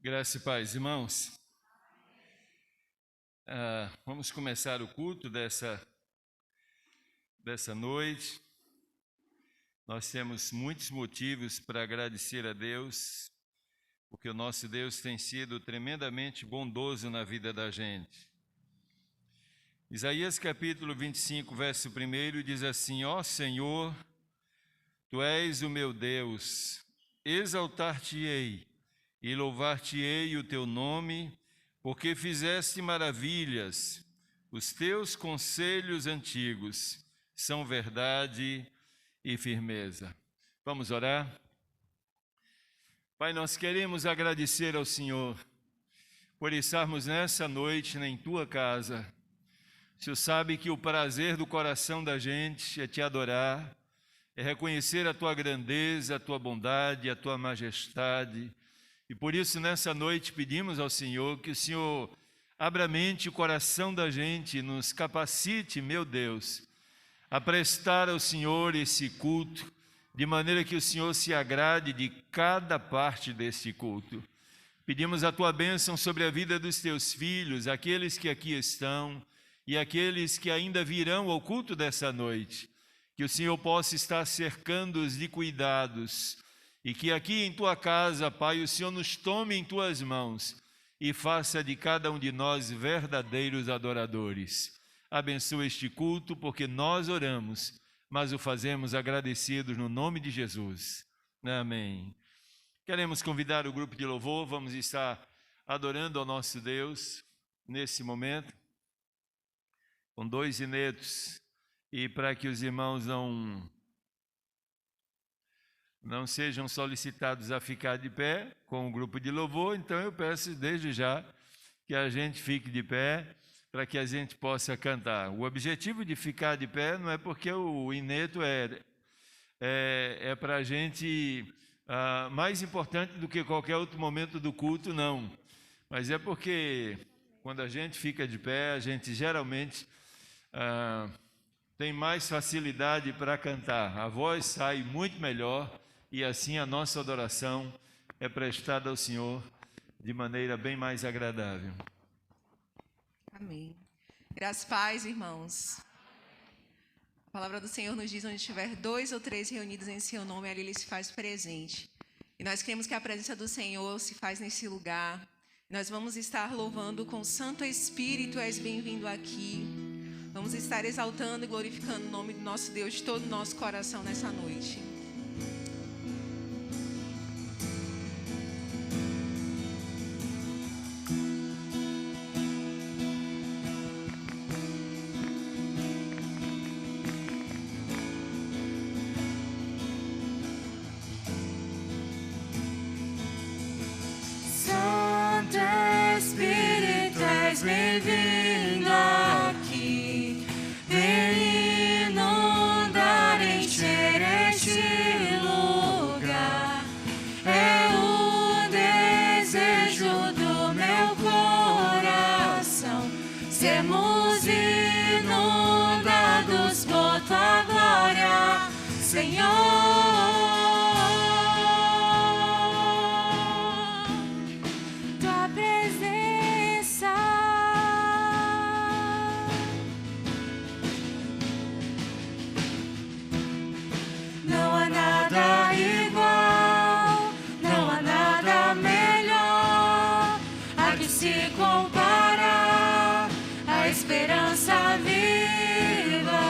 Graça e paz, irmãos. Vamos começar o culto dessa noite. Nós temos muitos motivos para agradecer a Deus, porque o nosso Deus tem sido tremendamente bondoso na vida da gente. Isaías capítulo 25, verso 1 diz assim: Ó Senhor, Tu és o meu Deus, exaltar-te-ei e louvar-te-ei o teu nome, porque fizeste maravilhas. Os teus conselhos antigos são verdade e firmeza. Vamos orar? Pai, nós queremos agradecer ao Senhor por estarmos nessa noite em Tua casa. O Senhor sabe que o prazer do coração da gente é Te adorar, é reconhecer a Tua grandeza, a Tua bondade, a Tua majestade. E por isso, nessa noite, pedimos ao Senhor que o Senhor abra a mente e o coração da gente, nos capacite, meu Deus, a prestar ao Senhor esse culto, de maneira que o Senhor se agrade de cada parte desse culto. Pedimos a Tua bênção sobre a vida dos Teus filhos, aqueles que aqui estão e aqueles que ainda virão ao culto dessa noite. Que o Senhor possa estar cercando-os de cuidados, e que aqui em Tua casa, Pai, o Senhor nos tome em Tuas mãos e faça de cada um de nós verdadeiros adoradores. Abençoa este culto, porque nós oramos, mas o fazemos agradecidos no nome de Jesus. Amém. Queremos convidar o grupo de louvor, vamos estar adorando ao nosso Deus nesse momento, com 2 hinetos, e para que os irmãos não sejam solicitados a ficar de pé com o grupo de louvor, então eu peço desde já que a gente fique de pé para que a gente possa cantar. O objetivo de ficar de pé não é porque o hineto é para a gente mais importante do que qualquer outro momento do culto, não. Mas é porque quando a gente fica de pé, a gente geralmente tem mais facilidade para cantar. A voz sai muito melhor e assim a nossa adoração é prestada ao Senhor de maneira bem mais agradável. Amém. Graças e paz, irmãos. A palavra do Senhor nos diz: onde tiver 2 ou 3 reunidos em seu nome, ali Ele se faz presente. E nós queremos que a presença do Senhor se faz nesse lugar. Nós vamos estar louvando com o Santo Espírito, és bem-vindo aqui. Vamos estar exaltando e glorificando o nome do nosso Deus de todo o nosso coração nessa noite. Santo Espírito, és bem-vindo aqui. Vem inundar, encher este lugar. É o desejo do meu coração. Sermos inundados por Tua glória, Senhor. Esperança viva,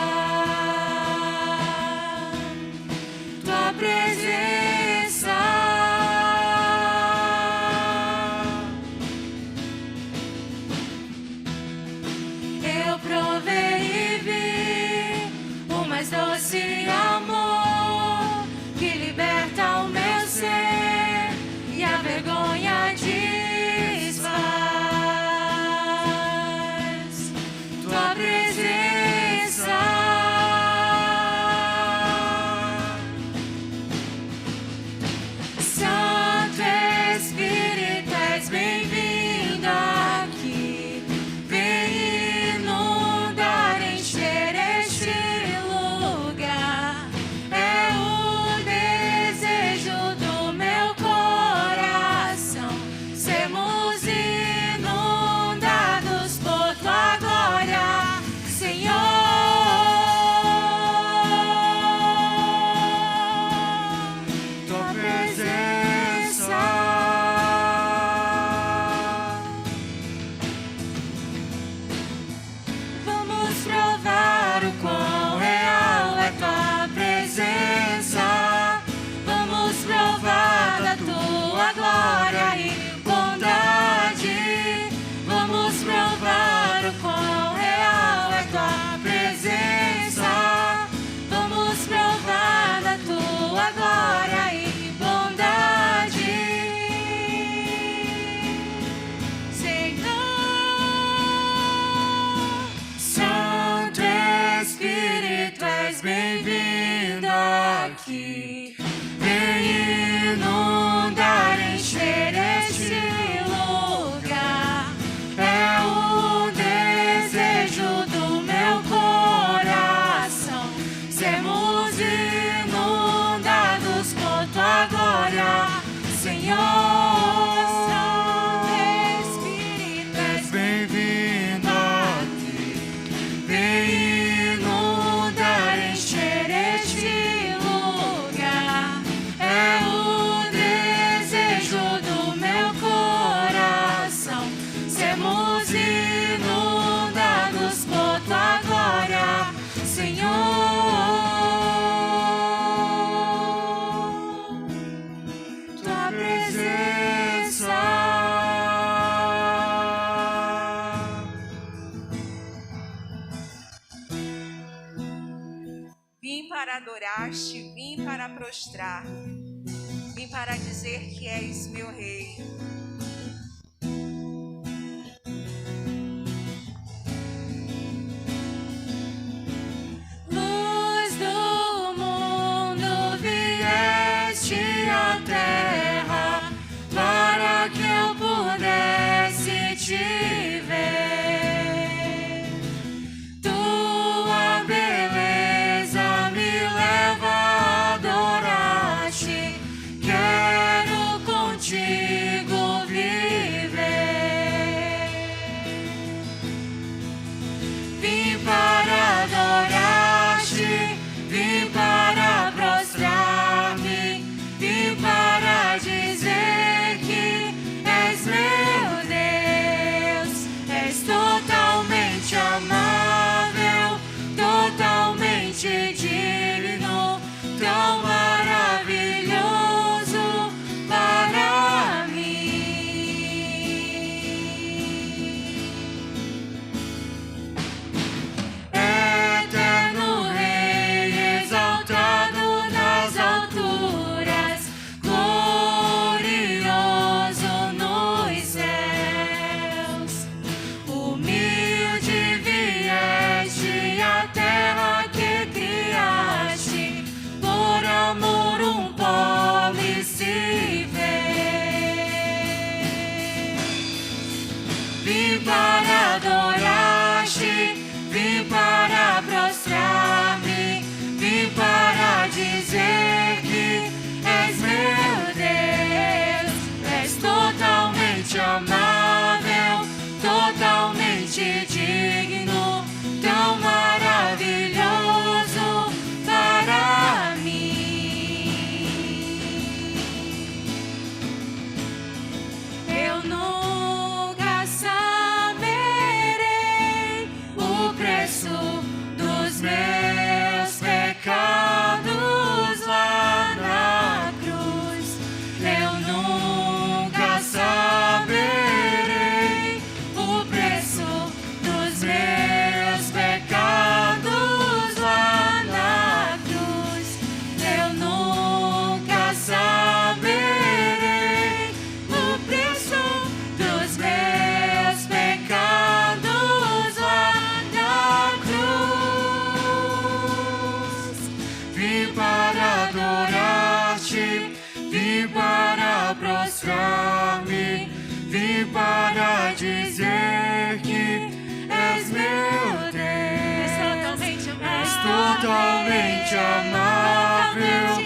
Santo Espírito, és bem-vindo aqui. Vem inundar, encher este lugar. É o desejo do meu coração. Sermos inundados por tua glória, Senhor. Tua presença. Vim para adorar-te, vim para prostrar, vim para dizer que és meu rei. Luz do mundo, vieste à terra para que eu pudesse te ver. Tua beleza me leva a adorar-te. Quero contigo viver. Vim para adorar-te, vim para prostrar-me, vim para dizer que és meu Deus, és totalmente amável, totalmente digno, tão maravilhoso para mim. Eterno Rei, exaltado nas alturas, glorioso nos céus. Humilde vieste à terra que criaste, por amor um pobre se fez. Vim para adorar-te, vim para prostrar-me, vim para dizer que és meu Deus, és totalmente amável, totalmente digno, tão maravilhoso para mim. Eu nunca saberei o preço dos meus pecados lá na cruz. Eu nunca saberei o preço dos meus pecados lá na cruz. Eu nunca saberei o preço dos meus pecados lá na cruz. Vim para adorar-te, vim para prostrar-me, vim para dizer que és meu Deus, és totalmente amável,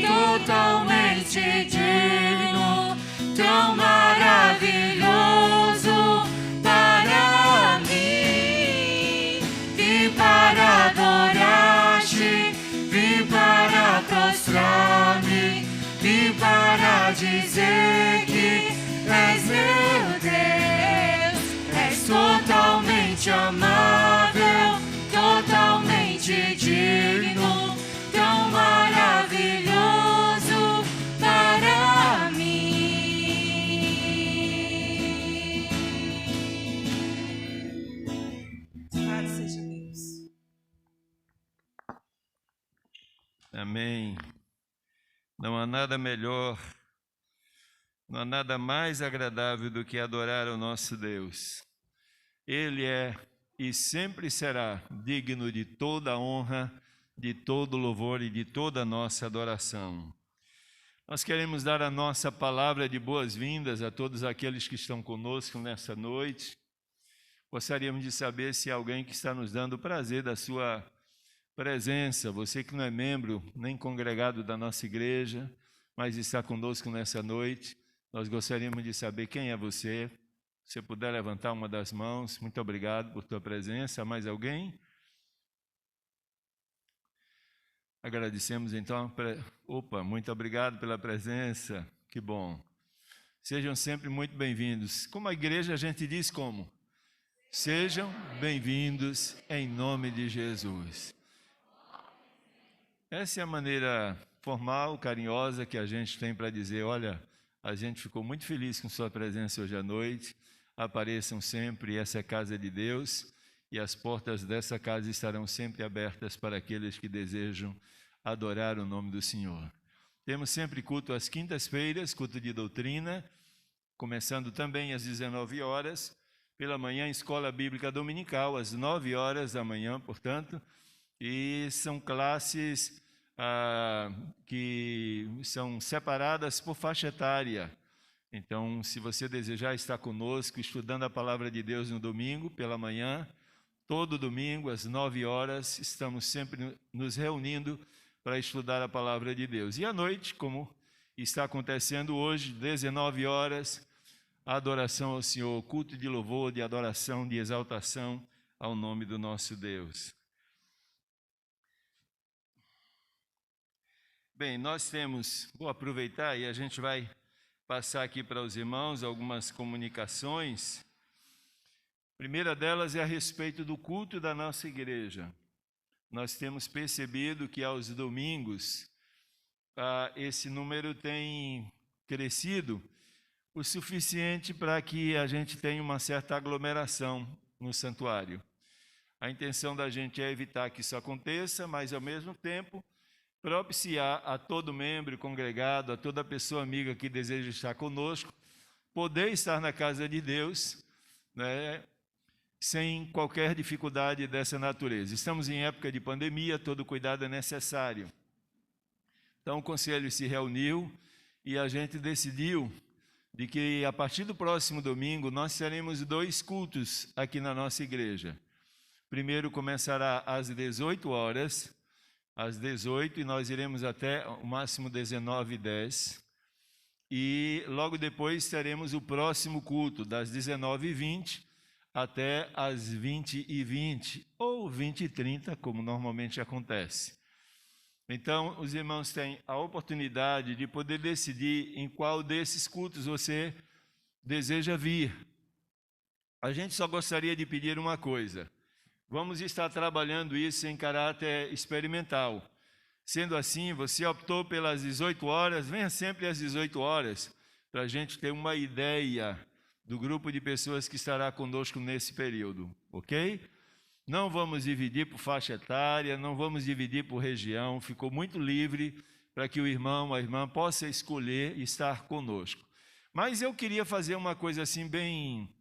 totalmente digno, tão maravilhoso para mim. Vim para adorar-te, vim para prostrar-me, vim para dizer que és meu Deus, és totalmente amável, totalmente digno, tão maravilhoso para mim. Louvado seja Deus. Amém. Não há nada melhor, não há nada mais agradável do que adorar o nosso Deus. Ele é e sempre será digno de toda honra, de todo louvor e de toda a nossa adoração. Nós queremos dar a nossa palavra de boas-vindas a todos aqueles que estão conosco nessa noite. Gostaríamos de saber se há alguém que está nos dando o prazer da sua presença, você que não é membro nem congregado da nossa igreja, mas está conosco nessa noite, Nós gostaríamos de saber quem é você. Se você puder levantar uma das mãos, muito obrigado por tua presença. Mais alguém? Agradecemos então. Muito obrigado pela presença. Que bom. Sejam sempre muito bem-vindos. Como a igreja a gente diz como? Sejam bem-vindos em nome de Jesus. Essa é a maneira formal, carinhosa que a gente tem para dizer, olha, a gente ficou muito feliz com sua presença hoje à noite. Apareçam sempre, essa é a casa de Deus, e as portas dessa casa estarão sempre abertas para aqueles que desejam adorar o nome do Senhor. Temos sempre culto às quintas-feiras, culto de doutrina, começando também às 19 horas, pela manhã, escola bíblica dominical, às 9 horas da manhã, portanto, e são classes que são separadas por faixa etária. Então, se você desejar estar conosco, estudando a palavra de Deus no domingo, pela manhã, todo domingo, às 9 horas, estamos sempre nos reunindo para estudar a palavra de Deus. E à noite, como está acontecendo hoje, 19 horas, a adoração ao Senhor, culto de louvor, de adoração, de exaltação ao nome do nosso Deus. Bem, vou aproveitar e a gente vai passar aqui para os irmãos algumas comunicações. A primeira delas é a respeito do culto da nossa igreja. Nós temos percebido que aos domingos esse número tem crescido o suficiente para que a gente tenha uma certa aglomeração no santuário. A intenção da gente é evitar que isso aconteça, mas ao mesmo tempo propiciar a todo membro congregado, a toda pessoa amiga que deseja estar conosco, poder estar na casa de Deus, né, sem qualquer dificuldade dessa natureza. Estamos em época de pandemia, todo cuidado é necessário. Então o conselho se reuniu e a gente decidiu de que a partir do próximo domingo nós teremos 2 cultos aqui na nossa igreja. Primeiro começará às 18 horas, às 18, e nós iremos até o máximo 19h10. E logo depois teremos o próximo culto, das 19h20 até às 20h20, ou 20h30, como normalmente acontece. Então, os irmãos têm a oportunidade de poder decidir em qual desses cultos você deseja vir. A gente só gostaria de pedir uma coisa. Vamos estar trabalhando isso em caráter experimental. Sendo assim, você optou pelas 18 horas, venha sempre às 18 horas, para a gente ter uma ideia do grupo de pessoas que estará conosco nesse período, ok? Não vamos dividir por faixa etária, não vamos dividir por região, ficou muito livre para que o irmão, a irmã possa escolher estar conosco. Mas eu queria fazer uma coisa assim bem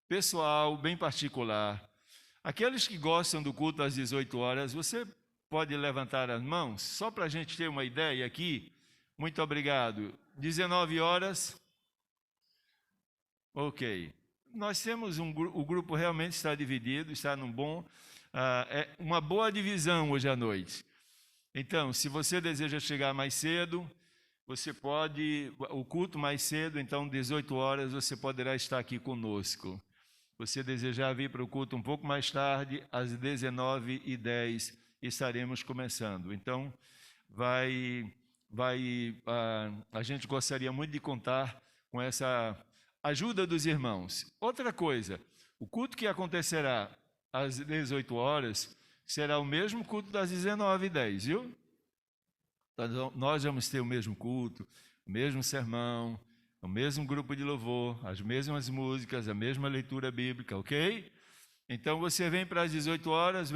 pessoal, bem particular. Aqueles que gostam do culto às 18 horas, você pode levantar as mãos, só para a gente ter uma ideia aqui. Muito obrigado. 19 horas. Ok. Nós temos o grupo realmente está dividido, está uma boa divisão hoje à noite. Então, se você deseja chegar mais cedo, você pode, o culto mais cedo, então 18 horas você poderá estar aqui conosco. Você desejar vir para o culto um pouco mais tarde, às 19h10 estaremos começando. Então, a gente gostaria muito de contar com essa ajuda dos irmãos. Outra coisa, o culto que acontecerá às 18 horas será o mesmo culto das 19h10, viu? Então, nós vamos ter o mesmo culto, o mesmo sermão, o mesmo grupo de louvor, as mesmas músicas, a mesma leitura bíblica, ok? Então você vem para as 18 horas,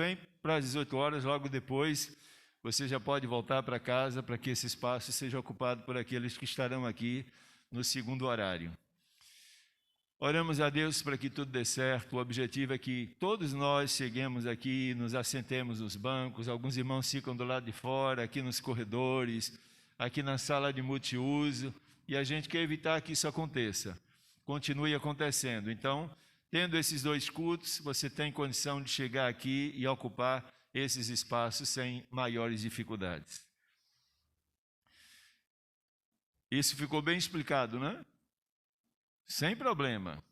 logo depois você já pode voltar para casa para que esse espaço seja ocupado por aqueles que estarão aqui no segundo horário. Oramos a Deus para que tudo dê certo. O objetivo é que todos nós cheguemos aqui, nos assentemos nos bancos, alguns irmãos ficam do lado de fora, aqui nos corredores, aqui na sala de multiuso, e a gente quer evitar que isso aconteça, continue acontecendo. Então, tendo esses 2 cultos, você tem condição de chegar aqui e ocupar esses espaços sem maiores dificuldades. Isso ficou bem explicado, né? sem problema.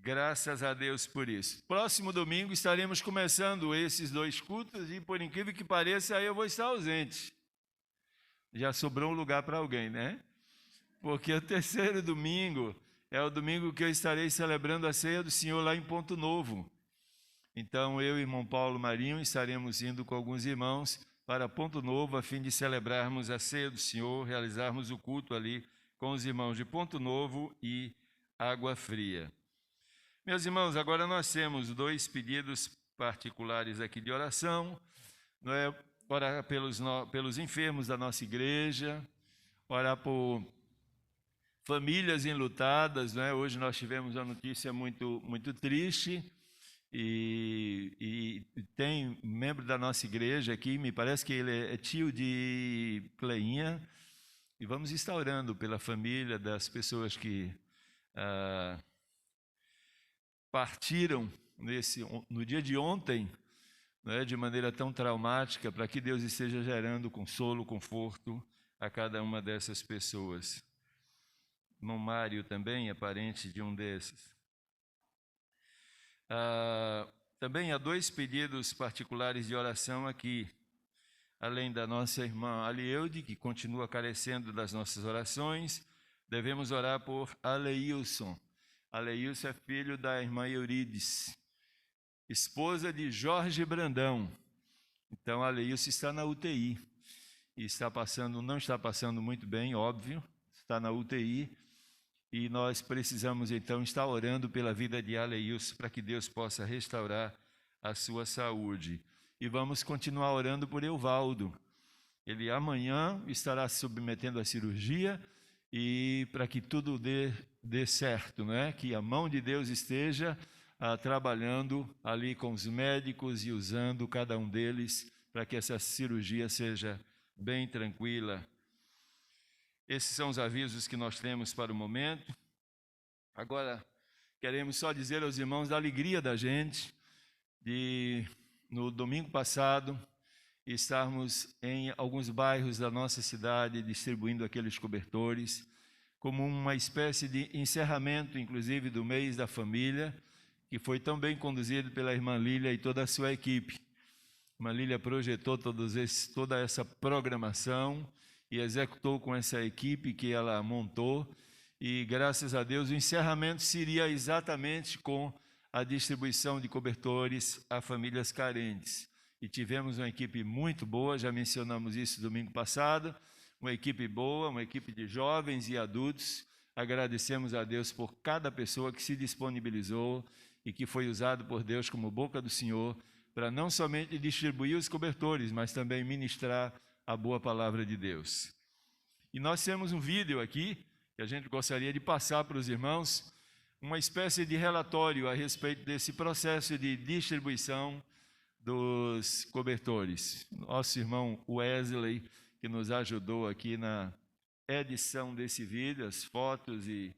Graças a Deus por isso. Próximo domingo estaremos começando esses 2 cultos e, por incrível que pareça, aí eu vou estar ausente. Já sobrou um lugar para alguém, né? Porque o 3º domingo é o domingo que eu estarei celebrando a ceia do Senhor lá em Ponto Novo. Então, eu e o irmão Paulo Marinho estaremos indo com alguns irmãos para Ponto Novo, a fim de celebrarmos a ceia do Senhor, realizarmos o culto ali com os irmãos de Ponto Novo e Água Fria. Meus irmãos, agora nós temos 2 pedidos particulares aqui de oração, não é? Orar pelos enfermos da nossa igreja, orar por famílias enlutadas, não é? Hoje nós tivemos uma notícia muito, muito triste, e tem um membro da nossa igreja aqui, me parece que ele é tio de Cleinha, e vamos estar orando pela família das pessoas que partiram no dia de ontem, né, de maneira tão traumática, para que Deus esteja gerando consolo, conforto a cada uma dessas pessoas. Irmão Mário também é parente de um desses. Também há 2 pedidos particulares de oração aqui, além da nossa irmã Alieude, que continua carecendo das nossas orações. Devemos orar por Aleilson. Aleilson é filho da irmã Eurides, esposa de Jorge Brandão. Então, Aleilson está na UTI e não está passando muito bem, óbvio, está na UTI, e nós precisamos então estar orando pela vida de Aleilson para que Deus possa restaurar a sua saúde. E vamos continuar orando por Euvaldo. Ele amanhã estará se submetendo à cirurgia, e para que tudo dê certo, né? Que a mão de Deus esteja trabalhando ali com os médicos e usando cada um deles para que essa cirurgia seja bem tranquila. Esses são os avisos que nós temos para o momento. Agora, queremos só dizer aos irmãos da alegria da gente de, no domingo passado, estarmos em alguns bairros da nossa cidade distribuindo aqueles cobertores, como uma espécie de encerramento, inclusive, do mês da família, que foi tão bem conduzido pela irmã Lília e toda a sua equipe. A irmã Lília projetou toda essa programação e executou com essa equipe que ela montou, e graças a Deus o encerramento seria exatamente com a distribuição de cobertores a famílias carentes. E tivemos uma equipe muito boa, já mencionamos isso domingo passado, uma equipe boa, uma equipe de jovens e adultos. Agradecemos a Deus por cada pessoa que se disponibilizou e que foi usado por Deus como boca do Senhor para não somente distribuir os cobertores, mas também ministrar a boa palavra de Deus. E nós temos um vídeo aqui que a gente gostaria de passar para os irmãos, uma espécie de relatório a respeito desse processo de distribuição dos cobertores. Nosso irmão Wesley, que nos ajudou aqui na edição desse vídeo, as fotos e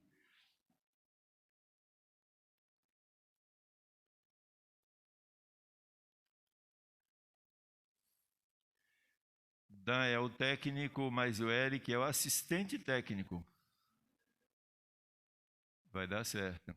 Dan é o técnico, mas o Eric é o assistente técnico. Vai dar certo.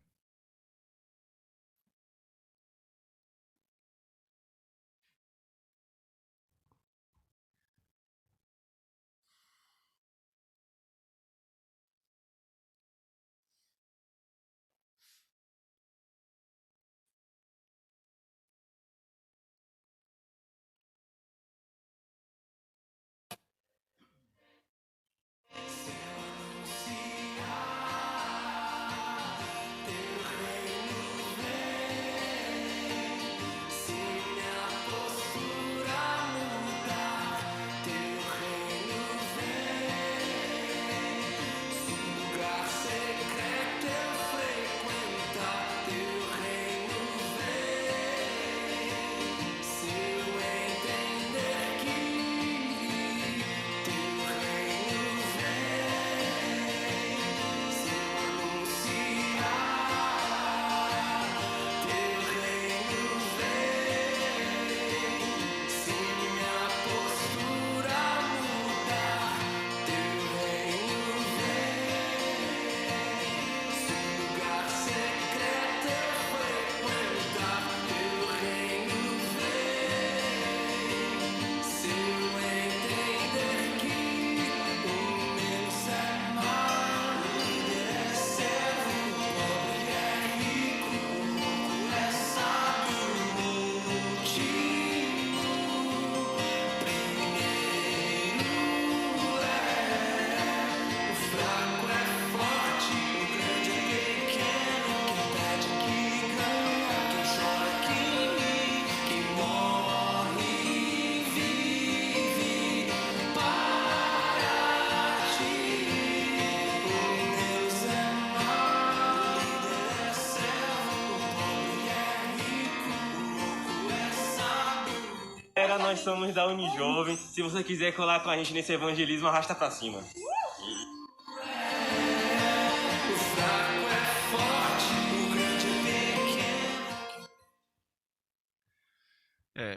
galera, nós somos da Unijovem. Se você quiser colar com a gente nesse evangelismo, arrasta pra cima.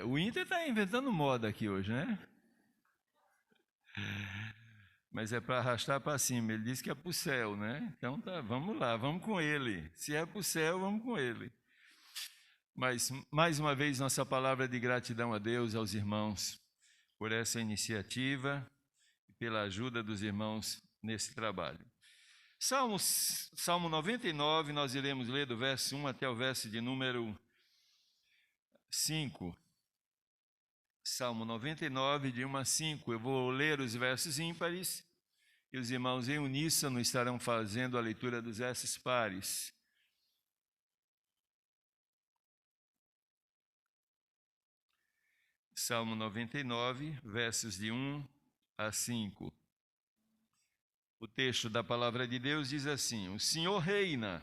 O Inter está inventando moda aqui hoje, né? Mas é para arrastar para cima. Ele disse que é para o céu, né? Então tá, vamos lá, vamos com ele. Se é para o céu, vamos com ele. Mas, mais uma vez, nossa palavra de gratidão a Deus, aos irmãos, por essa iniciativa e pela ajuda dos irmãos nesse trabalho. Salmo 99, nós iremos ler do verso 1 até o verso de número 5. Salmo 99, de 1 a 5. Eu vou ler os versos ímpares e os irmãos em uníssono estarão fazendo a leitura dos versos pares. Salmo 99, versos de 1 a 5. O texto da palavra de Deus diz assim: O Senhor reina,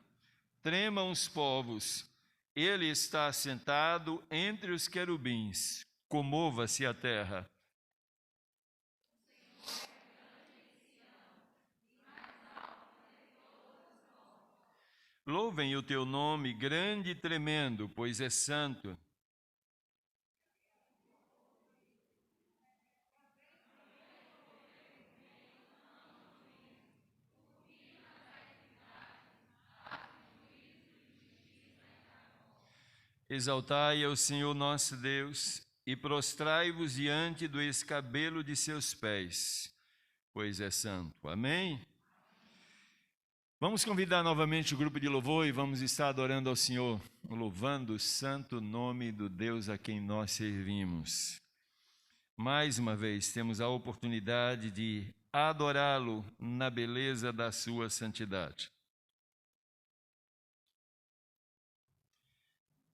tremam os povos, Ele está assentado entre os querubins, comova-se a terra. Louvem o teu nome grande e tremendo, pois é santo. Exaltai ao Senhor nosso Deus e prostrai-vos diante do escabelo de seus pés, pois é santo. Amém? Vamos convidar novamente o grupo de louvor e vamos estar adorando ao Senhor, louvando o santo nome do Deus a quem nós servimos. Mais uma vez, temos a oportunidade de adorá-lo na beleza da sua santidade.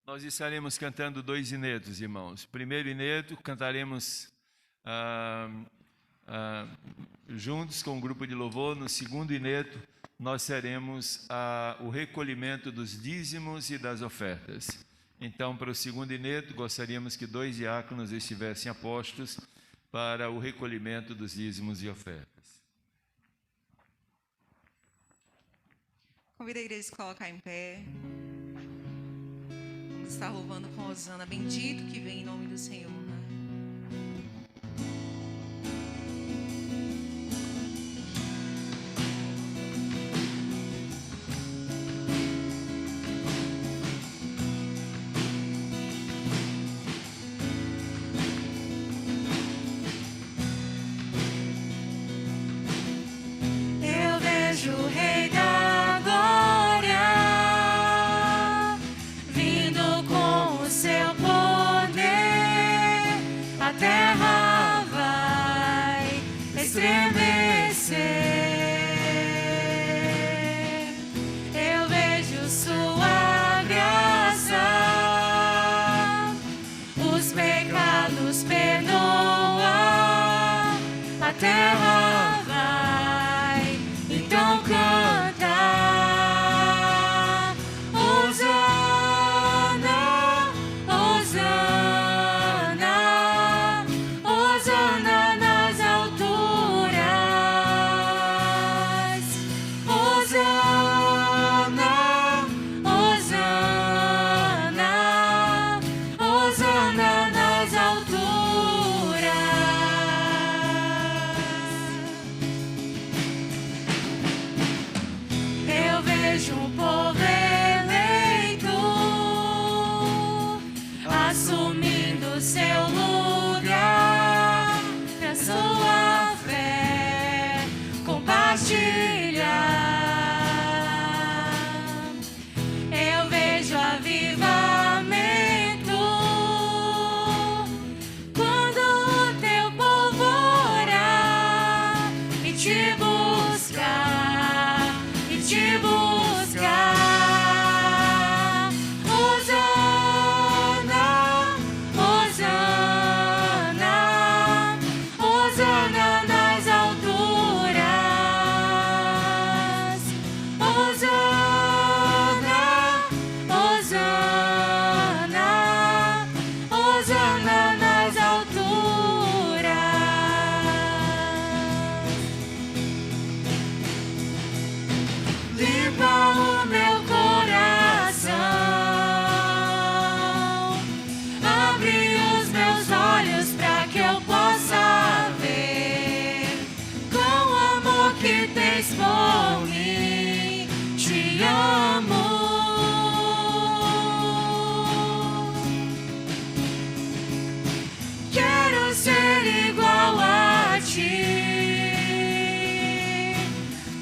Nós estaremos cantando 2 inetos, irmãos. Primeiro ineto, cantaremos juntos com o grupo de louvor. No segundo ineto, nós teremos o recolhimento dos dízimos e das ofertas. Então, para o segundo ineto, gostaríamos que 2 diáconos estivessem apostos para o recolhimento dos dízimos e ofertas. Convido a igreja a se colocar em pé. Vamos estar louvando com Hosana, bendito que vem em nome do Senhor. Eu vejo o Rei da Glória vindo com o seu poder. A terra vai estremecer. Eu vejo sua graça, os pecados perdoa. A terra vai então cantar. Hosana, Hosana, Hosana nas alturas. Hosana, Hosana, Hosana nas alturas. Eu vejo um povo eleito assumindo seu lugar, na sua fé compartilhar. Eu vejo avivamento quando o teu povo orar e te buscar, e te buscar. limpa o meu coração, abre os meus olhos para que eu possa ver com o amor que tens por mim. Te amo. Quero ser igual a ti.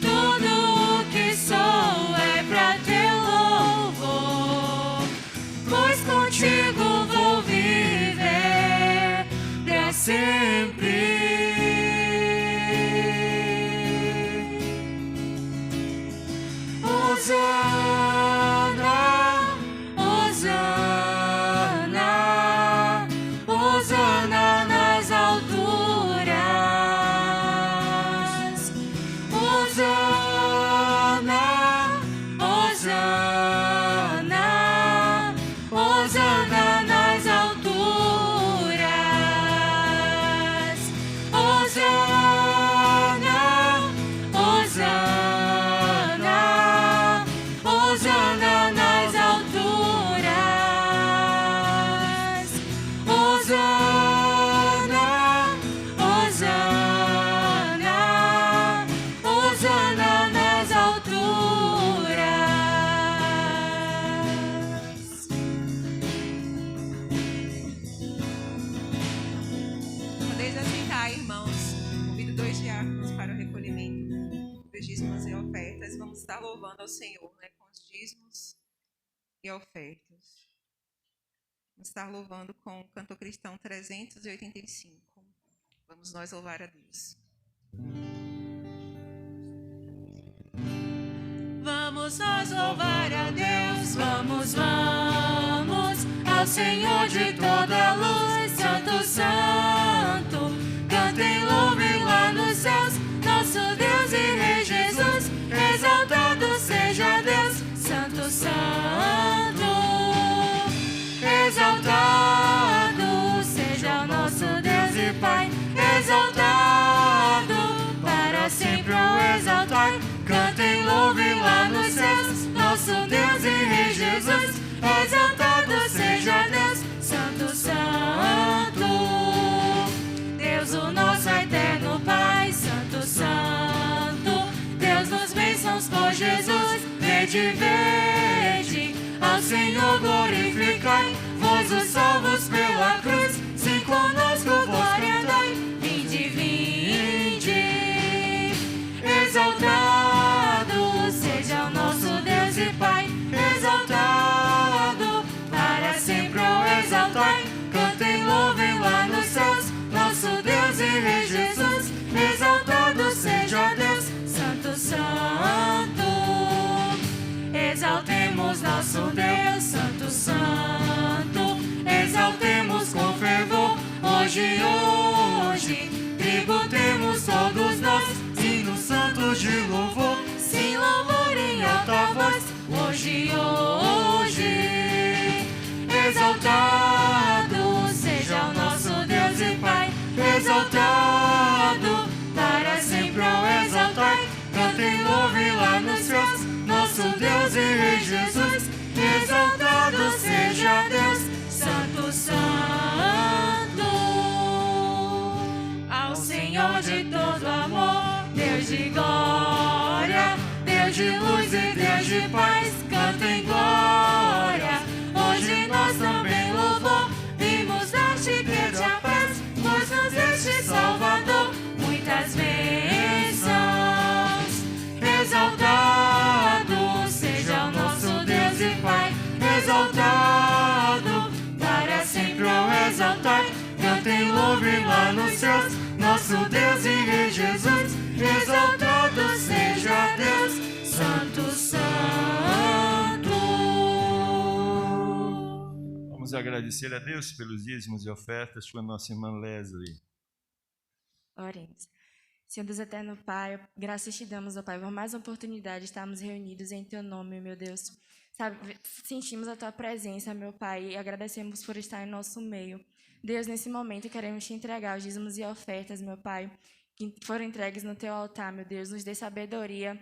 Tudo o que sou é pra teu louvor, pois contigo vou viver pra sempre. Hosana, Hosana, Hosana nas alturas. Hosana, Hosana, Hosana nas alturas. Hosana, Hosana, Hosana nas alturas. Hosana, Hosana, Hosana nas alturas. Podeis assentar, irmãos. Convido 2 diáconos para o recolhimento dos dízimos e ofertas. Vamos estar louvando ao Senhor, né, com os dízimos e ofertas. Vamos estar louvando com o cantor cristão 385. Vamos nós louvar a Deus. Vamos nós louvar a Deus, vamos, vamos, ao Senhor de toda a luz, Santo, Santo. Cantem, louvem lá nos céus, nosso Deus e Rei Jesus. Exaltado seja Deus, Santo, Santo. Exaltado seja o nosso Deus e Pai. Exaltado para sempre o exaltai. Cantem, louvem lá nos céus, nosso Deus e Rei Jesus. Exaltado seja Deus, Santo, Santo. Deus o nosso eterno Pai, Santo, Santo. Deus nos bênçãos por Jesus. Vede, vede, ao Senhor glorificai. Vós os salvos pela cruz, sim, conosco glória dai. Vinde, vinde. Exaltado seja o nosso Deus e Pai. Exaltado para sempre o exaltai. Cantem, louvem lá nos céus, nosso Deus e Rei Jesus. Exaltado seja Deus, Santo, Santo. Exaltemos nosso Deus, Santo, Santo. Exaltemos com fervor, hoje, hoje. Tributemos todos nós hinos santos de louvor, sim, louvor em alta voz, hoje, hoje. Exaltado seja o nosso Deus e Pai. Exaltado para sempre o exaltai. Cantem, louvem lá nos céus, nosso Deus e Rei Jesus. Exaltado seja Deus, Santo, Santo. Ao Senhor de todo amor, Deus de glória, Deus de luz e Deus de paz, cantem glória. Hoje nós também louvor, vimos dar-te grande a paz, pois nos deste Salvador muitas bênçãos. Exaltado seja o nosso Deus e Pai. Exaltado para sempre o exaltai. Cantem, louvem lá nos céus, nosso Deus e Rei Jesus. Exaltado seja Deus, Santo, Santo. Vamos agradecer a Deus pelos dízimos e ofertas com a nossa irmã Leslie. Oremos. Senhor Deus eterno Pai, graças te damos, ó Pai, por mais uma oportunidade de estarmos reunidos em Teu nome, meu Deus. Sabe, sentimos a Tua presença, meu Pai, e agradecemos por estar em nosso meio. Deus, nesse momento queremos te entregar os dízimos e ofertas, meu Pai, que foram entregues no Teu altar, meu Deus. Nos dê sabedoria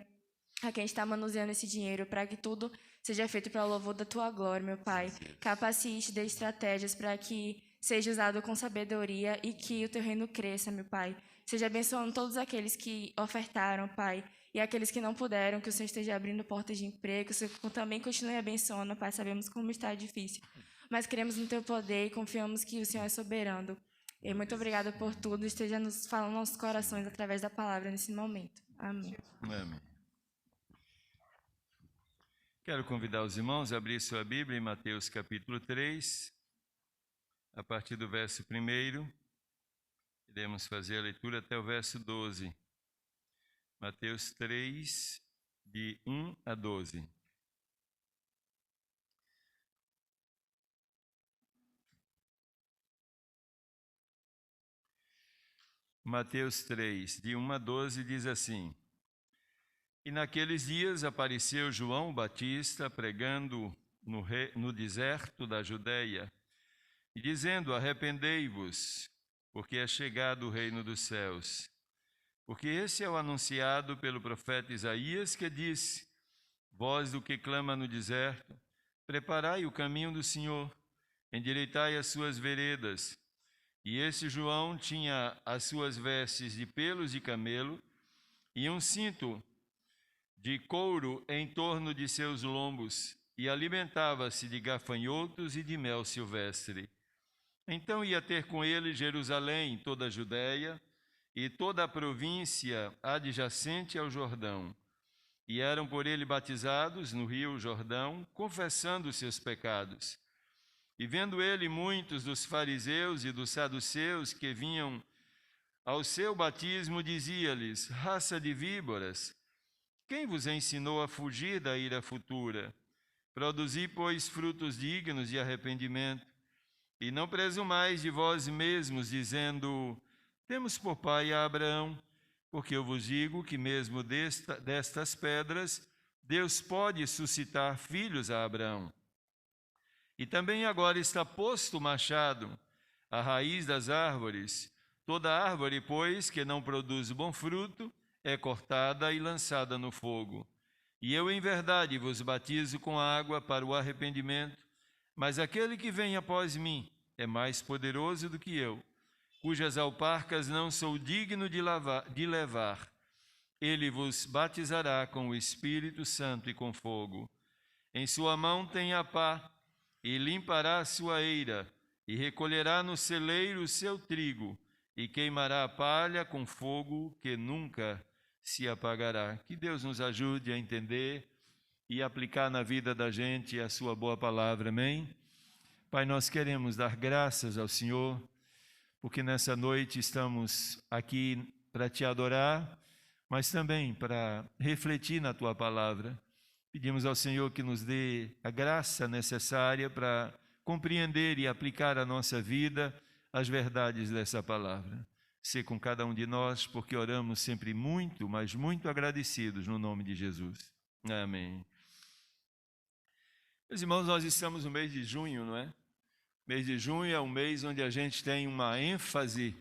a quem está manuseando esse dinheiro, para que tudo seja feito para o louvor da tua glória, meu Pai. Capacite, dê estratégias para que seja usado com sabedoria e que o teu reino cresça, meu Pai. Seja abençoando todos aqueles que ofertaram, Pai, e aqueles que não puderam, que o Senhor esteja abrindo portas de emprego, que o Senhor também continue abençoando, Pai. Sabemos como está difícil, mas cremos no teu poder e confiamos que o Senhor é soberano. E muito obrigada por tudo. Esteja nos falando nossos corações através da palavra nesse momento. Amém. Amém. Quero convidar os irmãos a abrir sua Bíblia em Mateus capítulo 3, a partir do verso 1. Iremos fazer a leitura até o verso 12. Mateus 3, de 1 a 12. Mateus 3, de 1 a 12, diz assim: E naqueles dias apareceu João Batista pregando no deserto da Judeia e dizendo: Arrependei-vos, porque é chegado o reino dos céus. Porque esse é o anunciado pelo profeta Isaías, que disse: Voz do que clama no deserto, preparai o caminho do Senhor, endireitai as suas veredas. E esse João tinha as suas vestes de pelos de camelo e um cinto de couro em torno de seus lombos, e alimentava-se de gafanhotos e de mel silvestre. Então ia ter com ele Jerusalém, toda a Judéia, e toda a província adjacente ao Jordão. E eram por ele batizados no rio Jordão, confessando seus pecados. E vendo ele muitos dos fariseus e dos saduceus que vinham ao seu batismo, dizia-lhes: Raça de víboras, quem vos ensinou a fugir da ira futura? Produzi, pois, frutos dignos de arrependimento. E não presumais de vós mesmos, dizendo: Temos por pai a Abraão, porque eu vos digo que mesmo destas pedras Deus pode suscitar filhos a Abraão. E também agora está posto o machado à raiz das árvores. Toda árvore, pois, que não produz bom fruto, é cortada e lançada no fogo. E eu, em verdade, vos batizo com água para o arrependimento, mas aquele que vem após mim é mais poderoso do que eu, cujas alparcas não sou digno de levar. Ele vos batizará com o Espírito Santo e com fogo. Em sua mão tem a pá, e limpará a sua eira, e recolherá no celeiro o seu trigo, e queimará a palha com fogo que nunca se apagará. Que Deus nos ajude a entender e aplicar na vida da gente a sua boa palavra, amém? Pai, nós queremos dar graças ao Senhor, porque nessa noite estamos aqui para te adorar, mas também para refletir na tua palavra. Pedimos ao Senhor que nos dê a graça necessária para compreender e aplicar à nossa vida as verdades dessa palavra. Ser com cada um de nós, porque oramos sempre muito, mas muito agradecidos no nome de Jesus. Amém. Meus irmãos, nós estamos no mês de junho, não é? Mês de junho é um mês onde a gente tem uma ênfase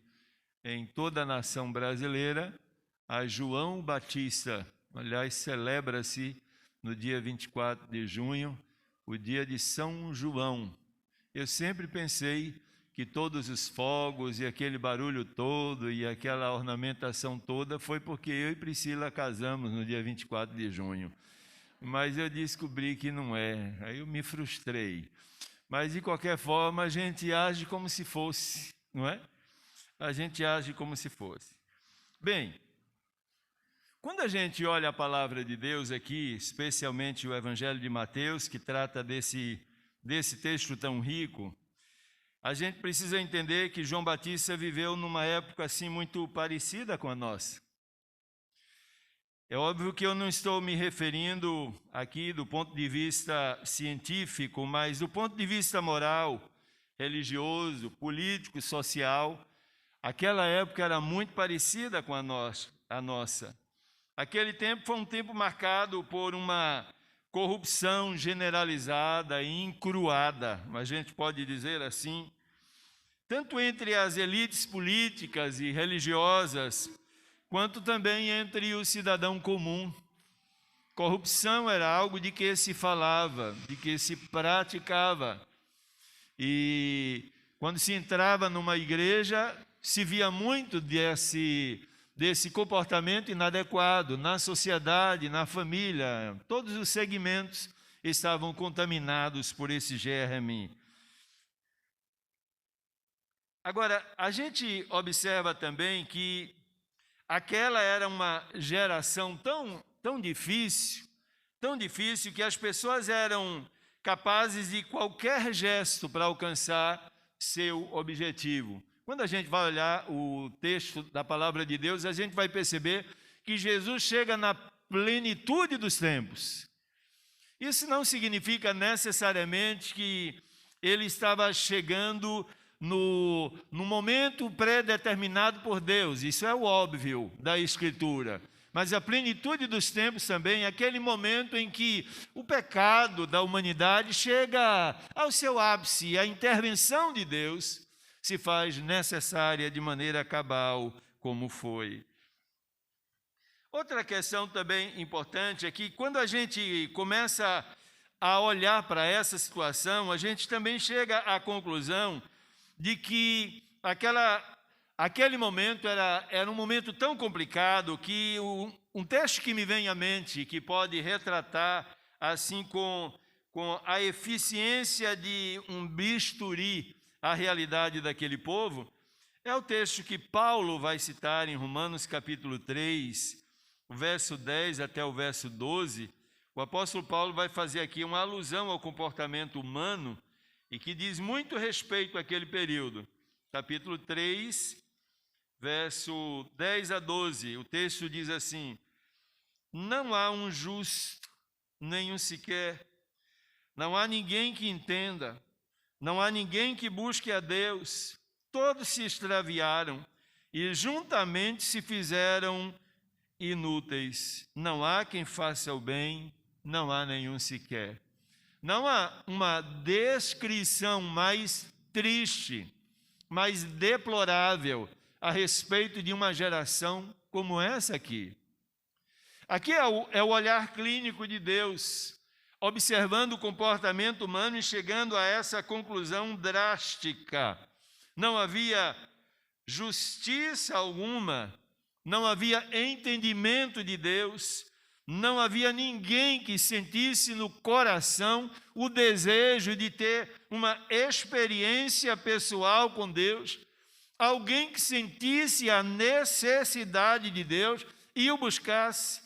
em toda a nação brasileira a João Batista. Aliás, celebra-se no dia 24 de junho, o dia de São João. Eu sempre pensei que todos os fogos e aquele barulho todo e aquela ornamentação toda foi porque eu e Priscila casamos no dia 24 de junho. Mas eu descobri que não é, aí eu me frustrei. Mas, de qualquer forma, a gente age como se fosse, não é? A gente age como se fosse. Bem, quando a gente olha a palavra de Deus aqui, especialmente o Evangelho de Mateus, que trata desse texto tão rico, a gente precisa entender que João Batista viveu numa época assim muito parecida com a nossa. É óbvio que eu não estou me referindo aqui do ponto de vista científico, mas do ponto de vista moral, religioso, político, social. Aquela época era muito parecida com a nossa. Aquele tempo foi um tempo marcado por uma corrupção generalizada e encruada, a gente pode dizer assim, tanto entre as elites políticas e religiosas, quanto também entre o cidadão comum. Corrupção era algo de que se falava, de que se praticava. E quando se entrava numa igreja, se via muito desse comportamento inadequado na sociedade, na família. Todos os segmentos estavam contaminados por esse germe. Agora, a gente observa também que aquela era uma geração tão difícil que as pessoas eram capazes de qualquer gesto para alcançar seu objetivo. Quando a gente vai olhar o texto da palavra de Deus, a gente vai perceber que Jesus chega na plenitude dos tempos. Isso não significa necessariamente que ele estava chegando no momento pré-determinado por Deus. Isso é o óbvio da Escritura. Mas a plenitude dos tempos também é aquele momento em que o pecado da humanidade chega ao seu ápice e a intervenção de Deus se faz necessária de maneira cabal, como foi. Outra questão também importante é que quando a gente começa a olhar para essa situação, a gente também chega à conclusão de que aquele momento era um momento tão complicado que um texto que me vem à mente, que pode retratar assim com a eficiência de um bisturi a realidade daquele povo, é o texto que Paulo vai citar em Romanos capítulo 3, o verso 10 até o verso 12. O apóstolo Paulo vai fazer aqui uma alusão ao comportamento humano e que diz muito respeito àquele período. Capítulo 3, verso 10 a 12, o texto diz assim: não há um justo, nenhum sequer, não há ninguém que entenda, não há ninguém que busque a Deus, todos se extraviaram e juntamente se fizeram inúteis. Não há quem faça o bem, não há nenhum sequer. Não há uma descrição mais triste, mais deplorável a respeito de uma geração como essa aqui. Aqui é o olhar clínico de Deus, observando o comportamento humano e chegando a essa conclusão drástica. Não havia justiça alguma, não havia entendimento de Deus, não havia ninguém que sentisse no coração o desejo de ter uma experiência pessoal com Deus, alguém que sentisse a necessidade de Deus e o buscasse.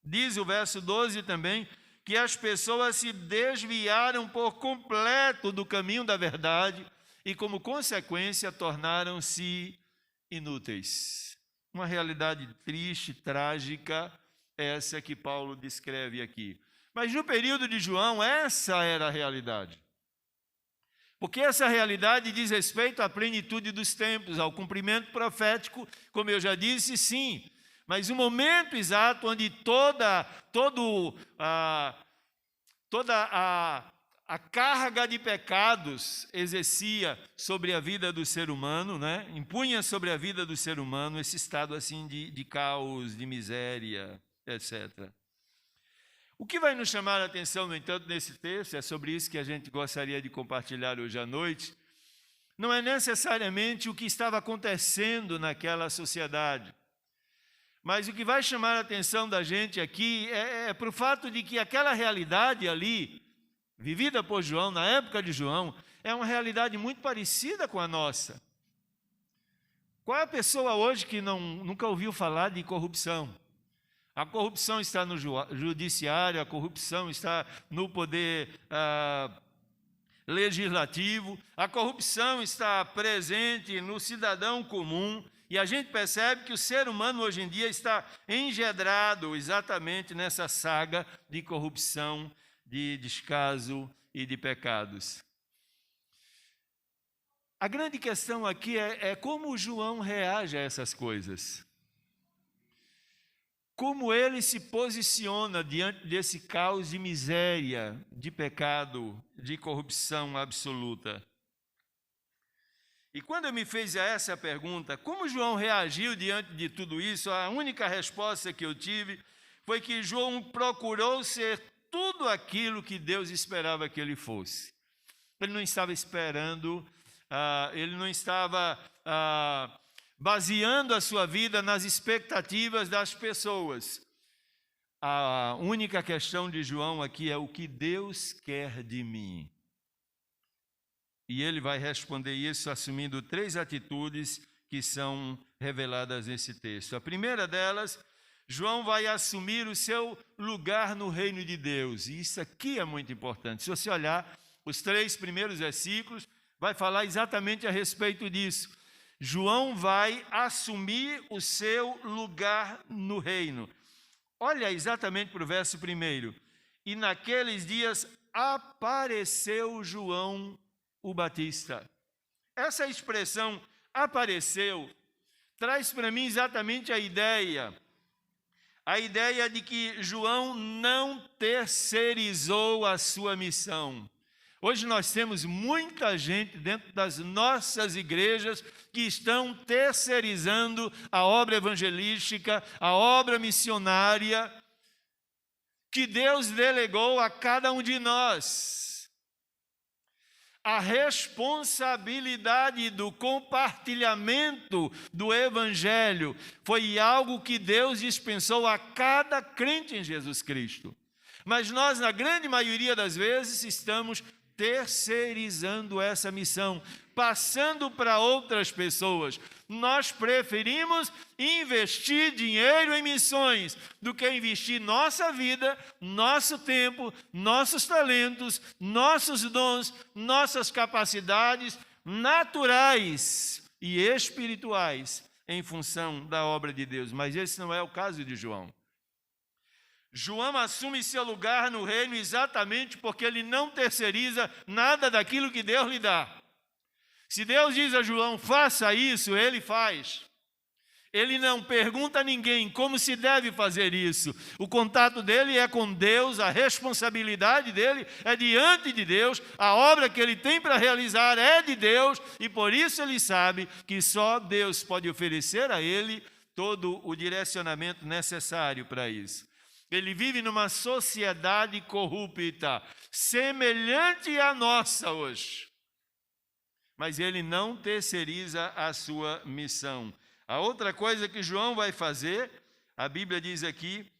Diz o verso 12 também, que as pessoas se desviaram por completo do caminho da verdade e, como consequência, tornaram-se inúteis. Uma realidade triste, trágica, essa que Paulo descreve aqui. Mas no período de João, essa era a realidade. Porque essa realidade diz respeito à plenitude dos tempos, ao cumprimento profético, como eu já disse, sim. Mas o momento exato onde toda a carga de pecados exercia sobre a vida do ser humano, né? Impunha sobre a vida do ser humano esse estado assim de caos, de miséria, etc. O que vai nos chamar a atenção, no entanto, nesse texto, é sobre isso que a gente gostaria de compartilhar hoje à noite, não é necessariamente o que estava acontecendo naquela sociedade, mas o que vai chamar a atenção da gente aqui é para o fato de que aquela realidade ali, vivida por João, na época de João, é uma realidade muito parecida com a nossa. Qual é a pessoa hoje que nunca ouviu falar de corrupção? A corrupção está no judiciário, a corrupção está no poder legislativo, a corrupção está presente no cidadão comum, e a gente percebe que o ser humano hoje em dia está engedrado exatamente nessa saga de corrupção, de descaso e de pecados. A grande questão aqui é como João reage a essas coisas. Como ele se posiciona diante desse caos de miséria, de pecado, de corrupção absoluta. E quando eu me fiz essa pergunta, como João reagiu diante de tudo isso, a única resposta que eu tive foi que João procurou ser tudo aquilo que Deus esperava que ele fosse. Ele não estava esperando, ele não estava baseando a sua vida nas expectativas das pessoas. A única questão de João aqui é o que Deus quer de mim. E ele vai responder isso assumindo 3 atitudes que são reveladas nesse texto. A primeira delas, João vai assumir o seu lugar no reino de Deus. E isso aqui é muito importante. Se você olhar os 3 primeiros versículos, vai falar exatamente a respeito disso. João vai assumir o seu lugar no reino. Olha exatamente para o verso 1. E naqueles dias apareceu João o Batista. Essa expressão apareceu traz para mim exatamente a ideia de que João não terceirizou a sua missão. Hoje nós temos muita gente dentro das nossas igrejas que estão terceirizando a obra evangelística, a obra missionária, que Deus delegou a cada um de nós. A responsabilidade do compartilhamento do evangelho foi algo que Deus dispensou a cada crente em Jesus Cristo. Mas nós, na grande maioria das vezes, estamos terceirizando essa missão, passando para outras pessoas. Nós preferimos investir dinheiro em missões do que investir nossa vida, nosso tempo, nossos talentos, nossos dons, nossas capacidades naturais e espirituais em função da obra de Deus. Mas esse não é o caso de João. João assume seu lugar no reino exatamente porque ele não terceiriza nada daquilo que Deus lhe dá. Se Deus diz a João, faça isso, ele faz. Ele não pergunta a ninguém como se deve fazer isso. O contato dele é com Deus, a responsabilidade dele é diante de Deus, a obra que ele tem para realizar é de Deus, e por isso ele sabe que só Deus pode oferecer a ele todo o direcionamento necessário para isso. Ele vive numa sociedade corrupta, semelhante à nossa hoje. Mas ele não terceiriza a sua missão. A outra coisa que João vai fazer, a Bíblia diz aqui,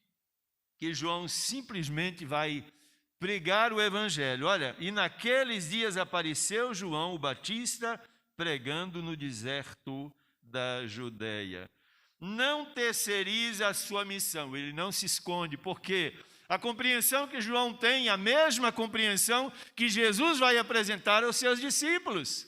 que João simplesmente vai pregar o evangelho. Olha, e naqueles dias apareceu João o Batista pregando no deserto da Judeia. Não terceiriza a sua missão, ele não se esconde, porque a compreensão que João tem, a mesma compreensão que Jesus vai apresentar aos seus discípulos.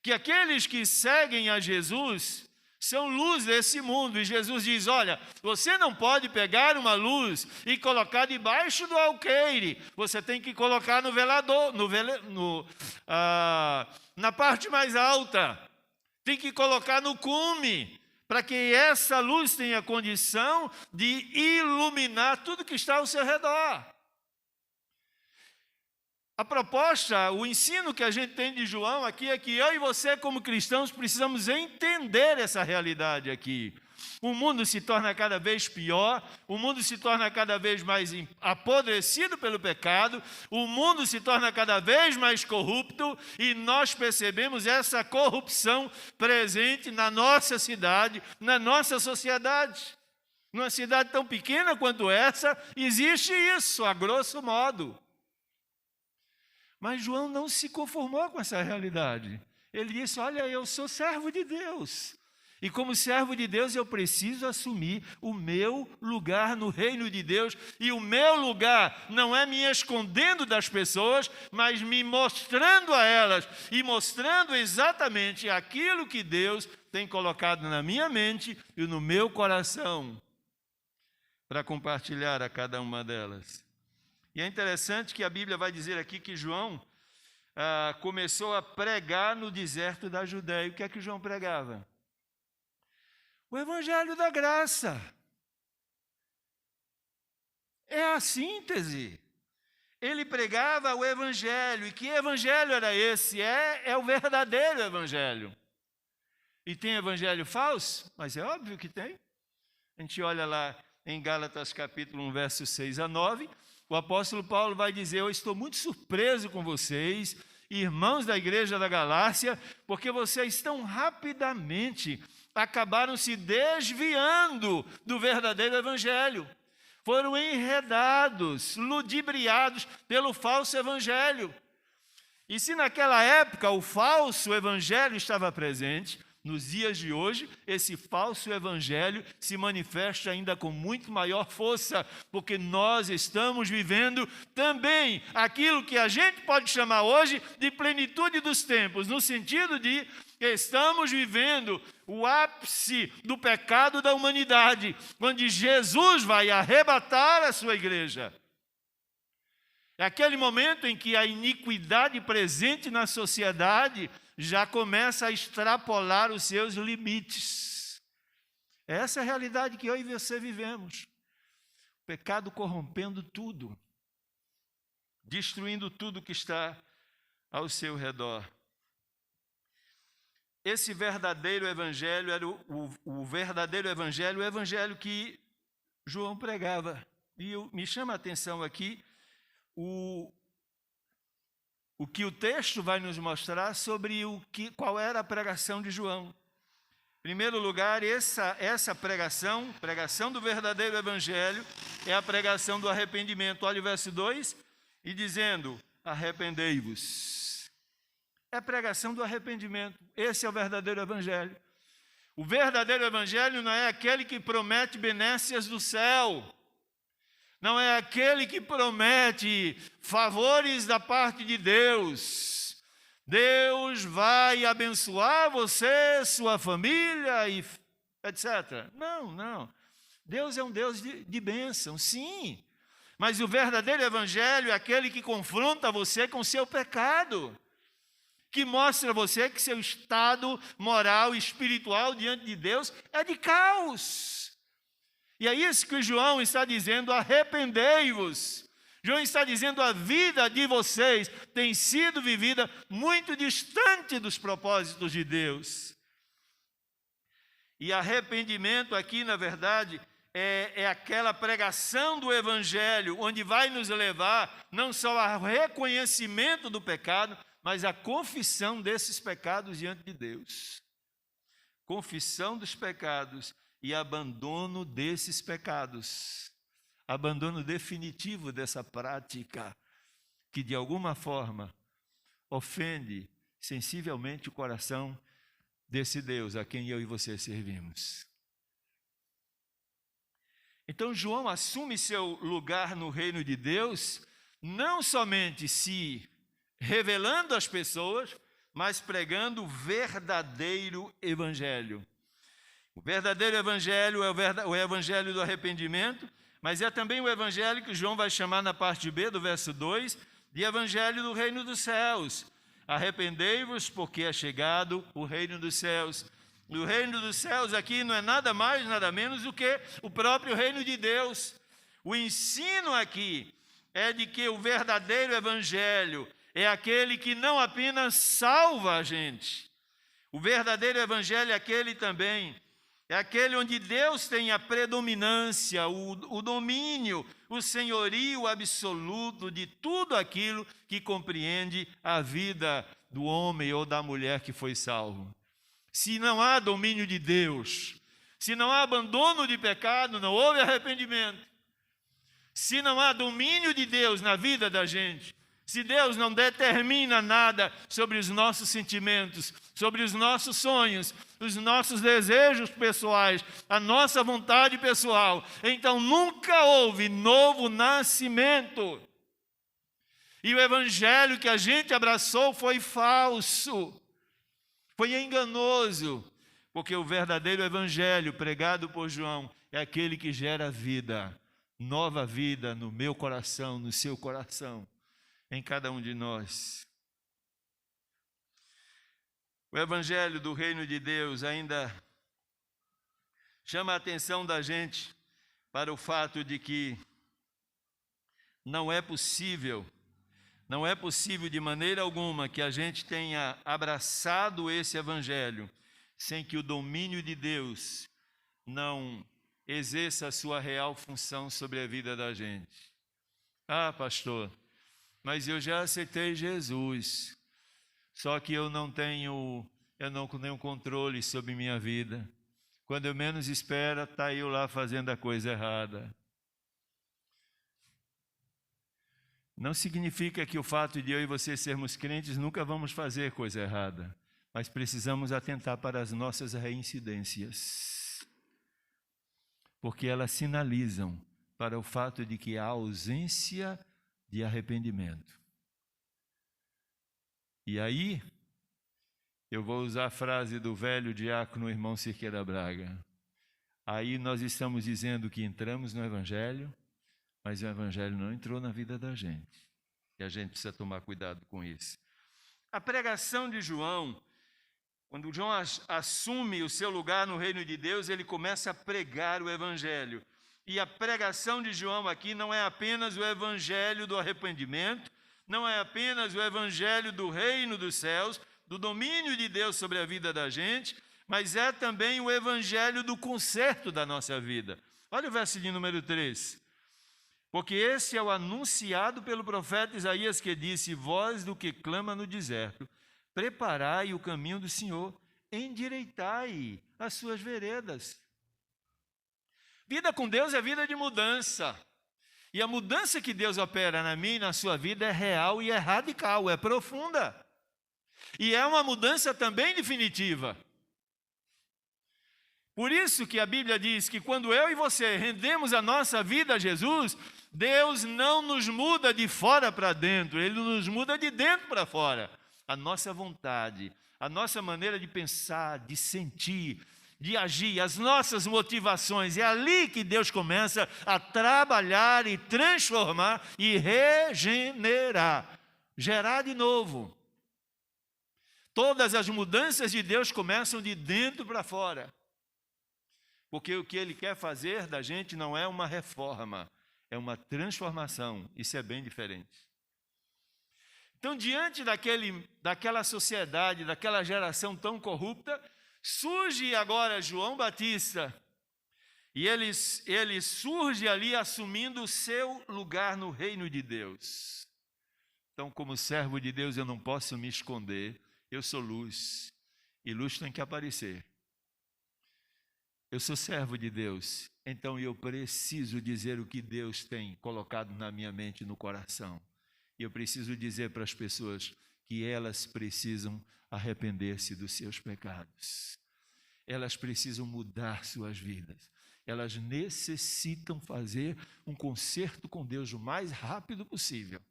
Que aqueles que seguem a Jesus são luz desse mundo, e Jesus diz, olha, você não pode pegar uma luz e colocar debaixo do alqueire, você tem que colocar no velador, na parte mais alta, tem que colocar no cume, para que essa luz tenha condição de iluminar tudo que está ao seu redor. A proposta, o ensino que a gente tem de João aqui é que eu e você, como cristãos, precisamos entender essa realidade aqui. O mundo se torna cada vez pior, o mundo se torna cada vez mais apodrecido pelo pecado, o mundo se torna cada vez mais corrupto e nós percebemos essa corrupção presente na nossa cidade, na nossa sociedade. Numa cidade tão pequena quanto essa, existe isso, a grosso modo. Mas João não se conformou com essa realidade. Ele disse, olha, eu sou servo de Deus. E como servo de Deus, eu preciso assumir o meu lugar no reino de Deus. E o meu lugar não é me escondendo das pessoas, mas me mostrando a elas e mostrando exatamente aquilo que Deus tem colocado na minha mente e no meu coração para compartilhar a cada uma delas. E é interessante que a Bíblia vai dizer aqui que João começou a pregar no deserto da Judéia. O que é que João pregava? O evangelho da graça. É a síntese. Ele pregava o evangelho. E que evangelho era esse? É o verdadeiro evangelho. E tem evangelho falso? Mas é óbvio que tem. A gente olha lá em Gálatas capítulo 1, versos 6 a 9, o apóstolo Paulo vai dizer: eu estou muito surpreso com vocês, irmãos da igreja da Galácia, porque vocês tão rapidamente acabaram se desviando do verdadeiro evangelho. Foram enredados, ludibriados pelo falso evangelho. E se naquela época o falso evangelho estava presente, nos dias de hoje, esse falso evangelho se manifesta ainda com muito maior força, porque nós estamos vivendo também aquilo que a gente pode chamar hoje de plenitude dos tempos, no sentido de estamos vivendo o ápice do pecado da humanidade, onde Jesus vai arrebatar a sua igreja. É aquele momento em que a iniquidade presente na sociedade já começa a extrapolar os seus limites. Essa é a realidade que eu e você vivemos. O pecado corrompendo tudo, destruindo tudo que está ao seu redor. Esse verdadeiro evangelho era o verdadeiro evangelho, o evangelho que João pregava. E me chama a atenção aqui o que o texto vai nos mostrar sobre qual era a pregação de João. Em primeiro lugar, essa pregação do verdadeiro evangelho, é a pregação do arrependimento. Olha o verso 2, e dizendo: arrependei-vos. É a pregação do arrependimento. Esse é o verdadeiro evangelho. O verdadeiro evangelho não é aquele que promete benécias do céu. Não é aquele que promete favores da parte de Deus. Deus vai abençoar você, sua família, e etc. Não. Deus é um Deus de bênção, sim. Mas o verdadeiro evangelho é aquele que confronta você com o seu pecado, que mostra a você que seu estado moral e espiritual diante de Deus é de caos. E é isso que João está dizendo: arrependei-vos. João está dizendo: a vida de vocês tem sido vivida muito distante dos propósitos de Deus. E arrependimento aqui, na verdade, é aquela pregação do evangelho, onde vai nos levar não só ao reconhecimento do pecado, mas à confissão desses pecados diante de Deus. Confissão dos pecados e abandono desses pecados, abandono definitivo dessa prática que de alguma forma ofende sensivelmente o coração desse Deus a quem eu e você servimos. Então João assume seu lugar no reino de Deus, não somente se revelando às pessoas, mas pregando o verdadeiro evangelho. O verdadeiro evangelho é o evangelho do arrependimento, mas é também o evangelho que João vai chamar na parte B do verso 2, de evangelho do reino dos céus. Arrependei-vos, porque é chegado o reino dos céus. E o reino dos céus aqui não é nada mais, nada menos do que o próprio reino de Deus. O ensino aqui é de que o verdadeiro evangelho é aquele que não apenas salva a gente. O verdadeiro evangelho é aquele também, é aquele onde Deus tem a predominância, o domínio, o senhorio absoluto de tudo aquilo que compreende a vida do homem ou da mulher que foi salvo. Se não há domínio de Deus, se não há abandono de pecado, não houve arrependimento. Se não há domínio de Deus na vida da gente, se Deus não determina nada sobre os nossos sentimentos, sobre os nossos sonhos, os nossos desejos pessoais, a nossa vontade pessoal, então nunca houve novo nascimento. E o evangelho que a gente abraçou foi falso, foi enganoso, porque o verdadeiro evangelho pregado por João é aquele que gera vida, nova vida no meu coração, no seu coração, em cada um de nós. O evangelho do reino de Deus ainda chama a atenção da gente para o fato de que não é possível de maneira alguma que a gente tenha abraçado esse evangelho sem que o domínio de Deus não exerça a sua real função sobre a vida da gente. Ah, pastor, mas eu já aceitei Jesus, só que eu não tenho controle sobre minha vida. Quando eu menos espero, está eu lá fazendo a coisa errada. Não significa que o fato de eu e você sermos crentes nunca vamos fazer coisa errada, mas precisamos atentar para as nossas reincidências, porque elas sinalizam para o fato de que há ausência de arrependimento. E aí, eu vou usar a frase do velho diácono irmão Cirqueira Braga. Aí nós estamos dizendo que entramos no Evangelho, mas o Evangelho não entrou na vida da gente. E a gente precisa tomar cuidado com isso. A pregação de João, quando João assume o seu lugar no reino de Deus, ele começa a pregar o Evangelho. E a pregação de João aqui não é apenas o Evangelho do arrependimento, não é apenas o Evangelho do reino dos céus, do domínio de Deus sobre a vida da gente, mas é também o Evangelho do conserto da nossa vida. Olha o verso de número 3. Porque esse é o anunciado pelo profeta Isaías, que disse: voz do que clama no deserto, preparai o caminho do Senhor, endireitai as suas veredas. Vida com Deus é vida de mudança. E a mudança que Deus opera na minha e na sua vida é real e é radical, é profunda. E é uma mudança também definitiva. Por isso que a Bíblia diz que quando eu e você rendemos a nossa vida a Jesus, Deus não nos muda de fora para dentro, Ele nos muda de dentro para fora. A nossa vontade, a nossa maneira de pensar, de sentir, de agir, as nossas motivações. É ali que Deus começa a trabalhar e transformar e regenerar, gerar de novo. Todas as mudanças de Deus começam de dentro para fora. Porque o que Ele quer fazer da gente não é uma reforma, é uma transformação. Isso é bem diferente. Então, diante daquela sociedade, daquela geração tão corrupta, surge agora João Batista. E ele surge ali assumindo o seu lugar no reino de Deus. Então, como servo de Deus, eu não posso me esconder. Eu sou luz, e luz tem que aparecer. Eu sou servo de Deus, então eu preciso dizer o que Deus tem colocado na minha mente e no coração. E eu preciso dizer para as pessoas que elas precisam arrepender-se dos seus pecados. Elas precisam mudar suas vidas. Elas necessitam fazer um concerto com Deus o mais rápido possível,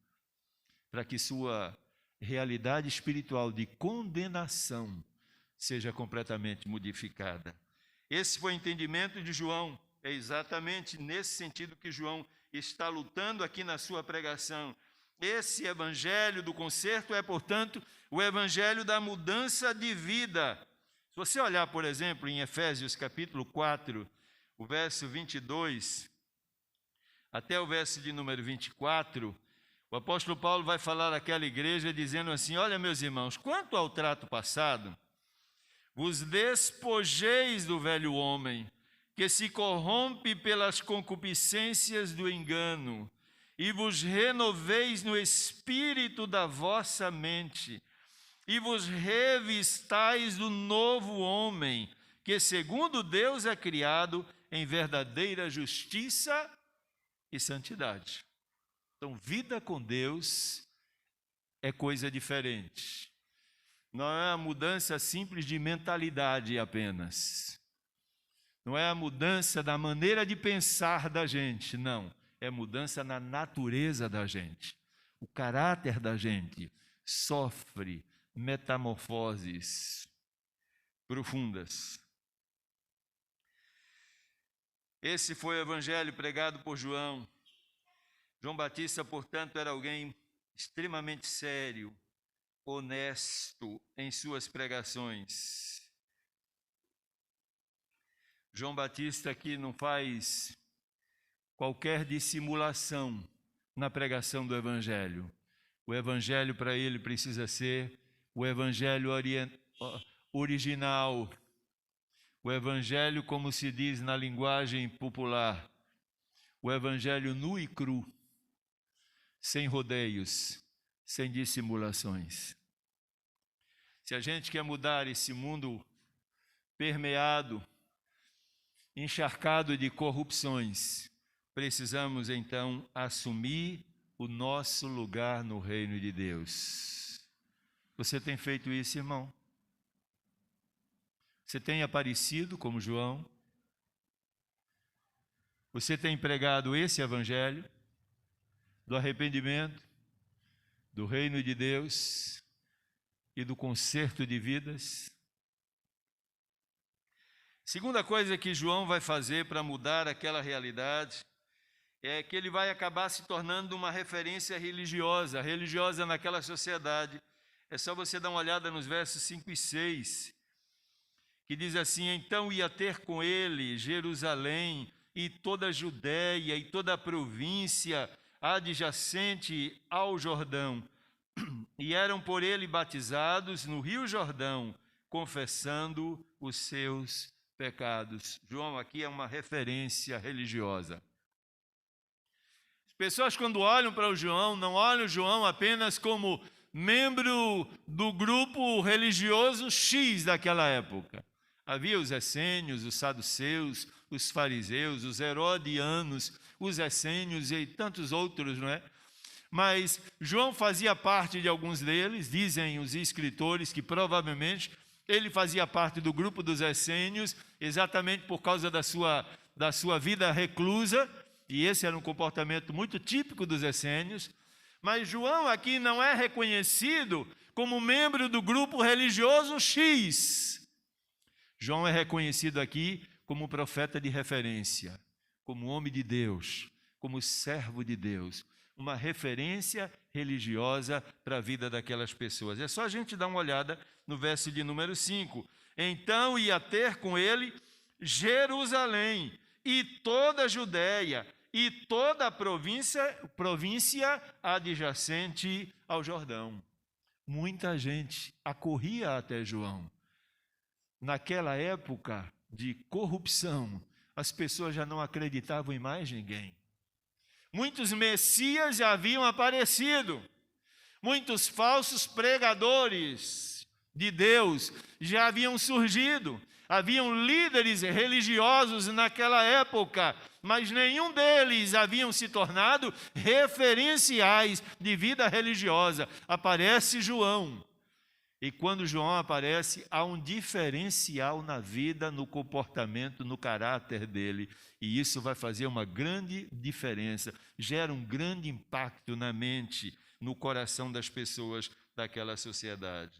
para que sua realidade espiritual de condenação seja completamente modificada. Esse foi o entendimento de João. É exatamente nesse sentido que João está lutando aqui na sua pregação. Esse evangelho do conserto é, portanto, o evangelho da mudança de vida. Se você olhar, por exemplo, em Efésios capítulo 4, o verso 22, até o verso de número 24, o apóstolo Paulo vai falar àquela igreja dizendo assim: olha, meus irmãos, quanto ao trato passado, vos despojeis do velho homem, que se corrompe pelas concupiscências do engano, e vos renoveis no espírito da vossa mente, e vos revistais do novo homem, que segundo Deus é criado em verdadeira justiça e santidade. Então, vida com Deus é coisa diferente. Não é a mudança simples de mentalidade apenas. Não é a mudança da maneira de pensar da gente, não. É mudança na natureza da gente. O caráter da gente sofre metamorfoses profundas. Esse foi o evangelho pregado por João. João Batista, portanto, era alguém extremamente sério, honesto em suas pregações. João Batista aqui não faz qualquer dissimulação na pregação do evangelho. O evangelho para ele precisa ser o evangelho original, o evangelho, como se diz na linguagem popular, o evangelho nu e cru, sem rodeios, sem dissimulações. Se a gente quer mudar esse mundo permeado, encharcado de corrupções, precisamos então assumir o nosso lugar no reino de Deus. Você tem feito isso, irmão? Você tem aparecido como João? Você tem pregado esse evangelho do arrependimento, do reino de Deus e do conserto de vidas? Segunda coisa que João vai fazer para mudar aquela realidade é que ele vai acabar se tornando uma referência religiosa naquela sociedade. É só você dar uma olhada nos versos 5 e 6, que diz assim: então ia ter com ele Jerusalém e toda a Judéia e toda a província adjacente ao Jordão, e eram por ele batizados no Rio Jordão, confessando os seus pecados. João aqui é uma referência religiosa. As pessoas, quando olham para o João, não olham o João apenas como membro do grupo religioso X daquela época. Havia os essênios, os saduceus, os fariseus, os herodianos, os essênios e tantos outros, não é? Mas João fazia parte de alguns deles. Dizem os escritores que provavelmente ele fazia parte do grupo dos essênios, exatamente por causa da sua vida reclusa, e esse era um comportamento muito típico dos essênios. Mas João aqui não é reconhecido como membro do grupo religioso X. João é reconhecido aqui como profeta de referência, como homem de Deus, como servo de Deus, uma referência religiosa para a vida daquelas pessoas. É só a gente dar uma olhada no verso de número 5. Então ia ter com ele Jerusalém e toda a Judéia e toda a província adjacente ao Jordão. Muita gente acorria até João. Naquela época de corrupção, as pessoas já não acreditavam em mais ninguém. Muitos messias já haviam aparecido, muitos falsos pregadores de Deus já haviam surgido, haviam líderes religiosos naquela época, mas nenhum deles haviam se tornado referenciais de vida religiosa. Aparece João. E quando João aparece, há um diferencial na vida, no comportamento, no caráter dele. E isso vai fazer uma grande diferença, gera um grande impacto na mente, no coração das pessoas daquela sociedade.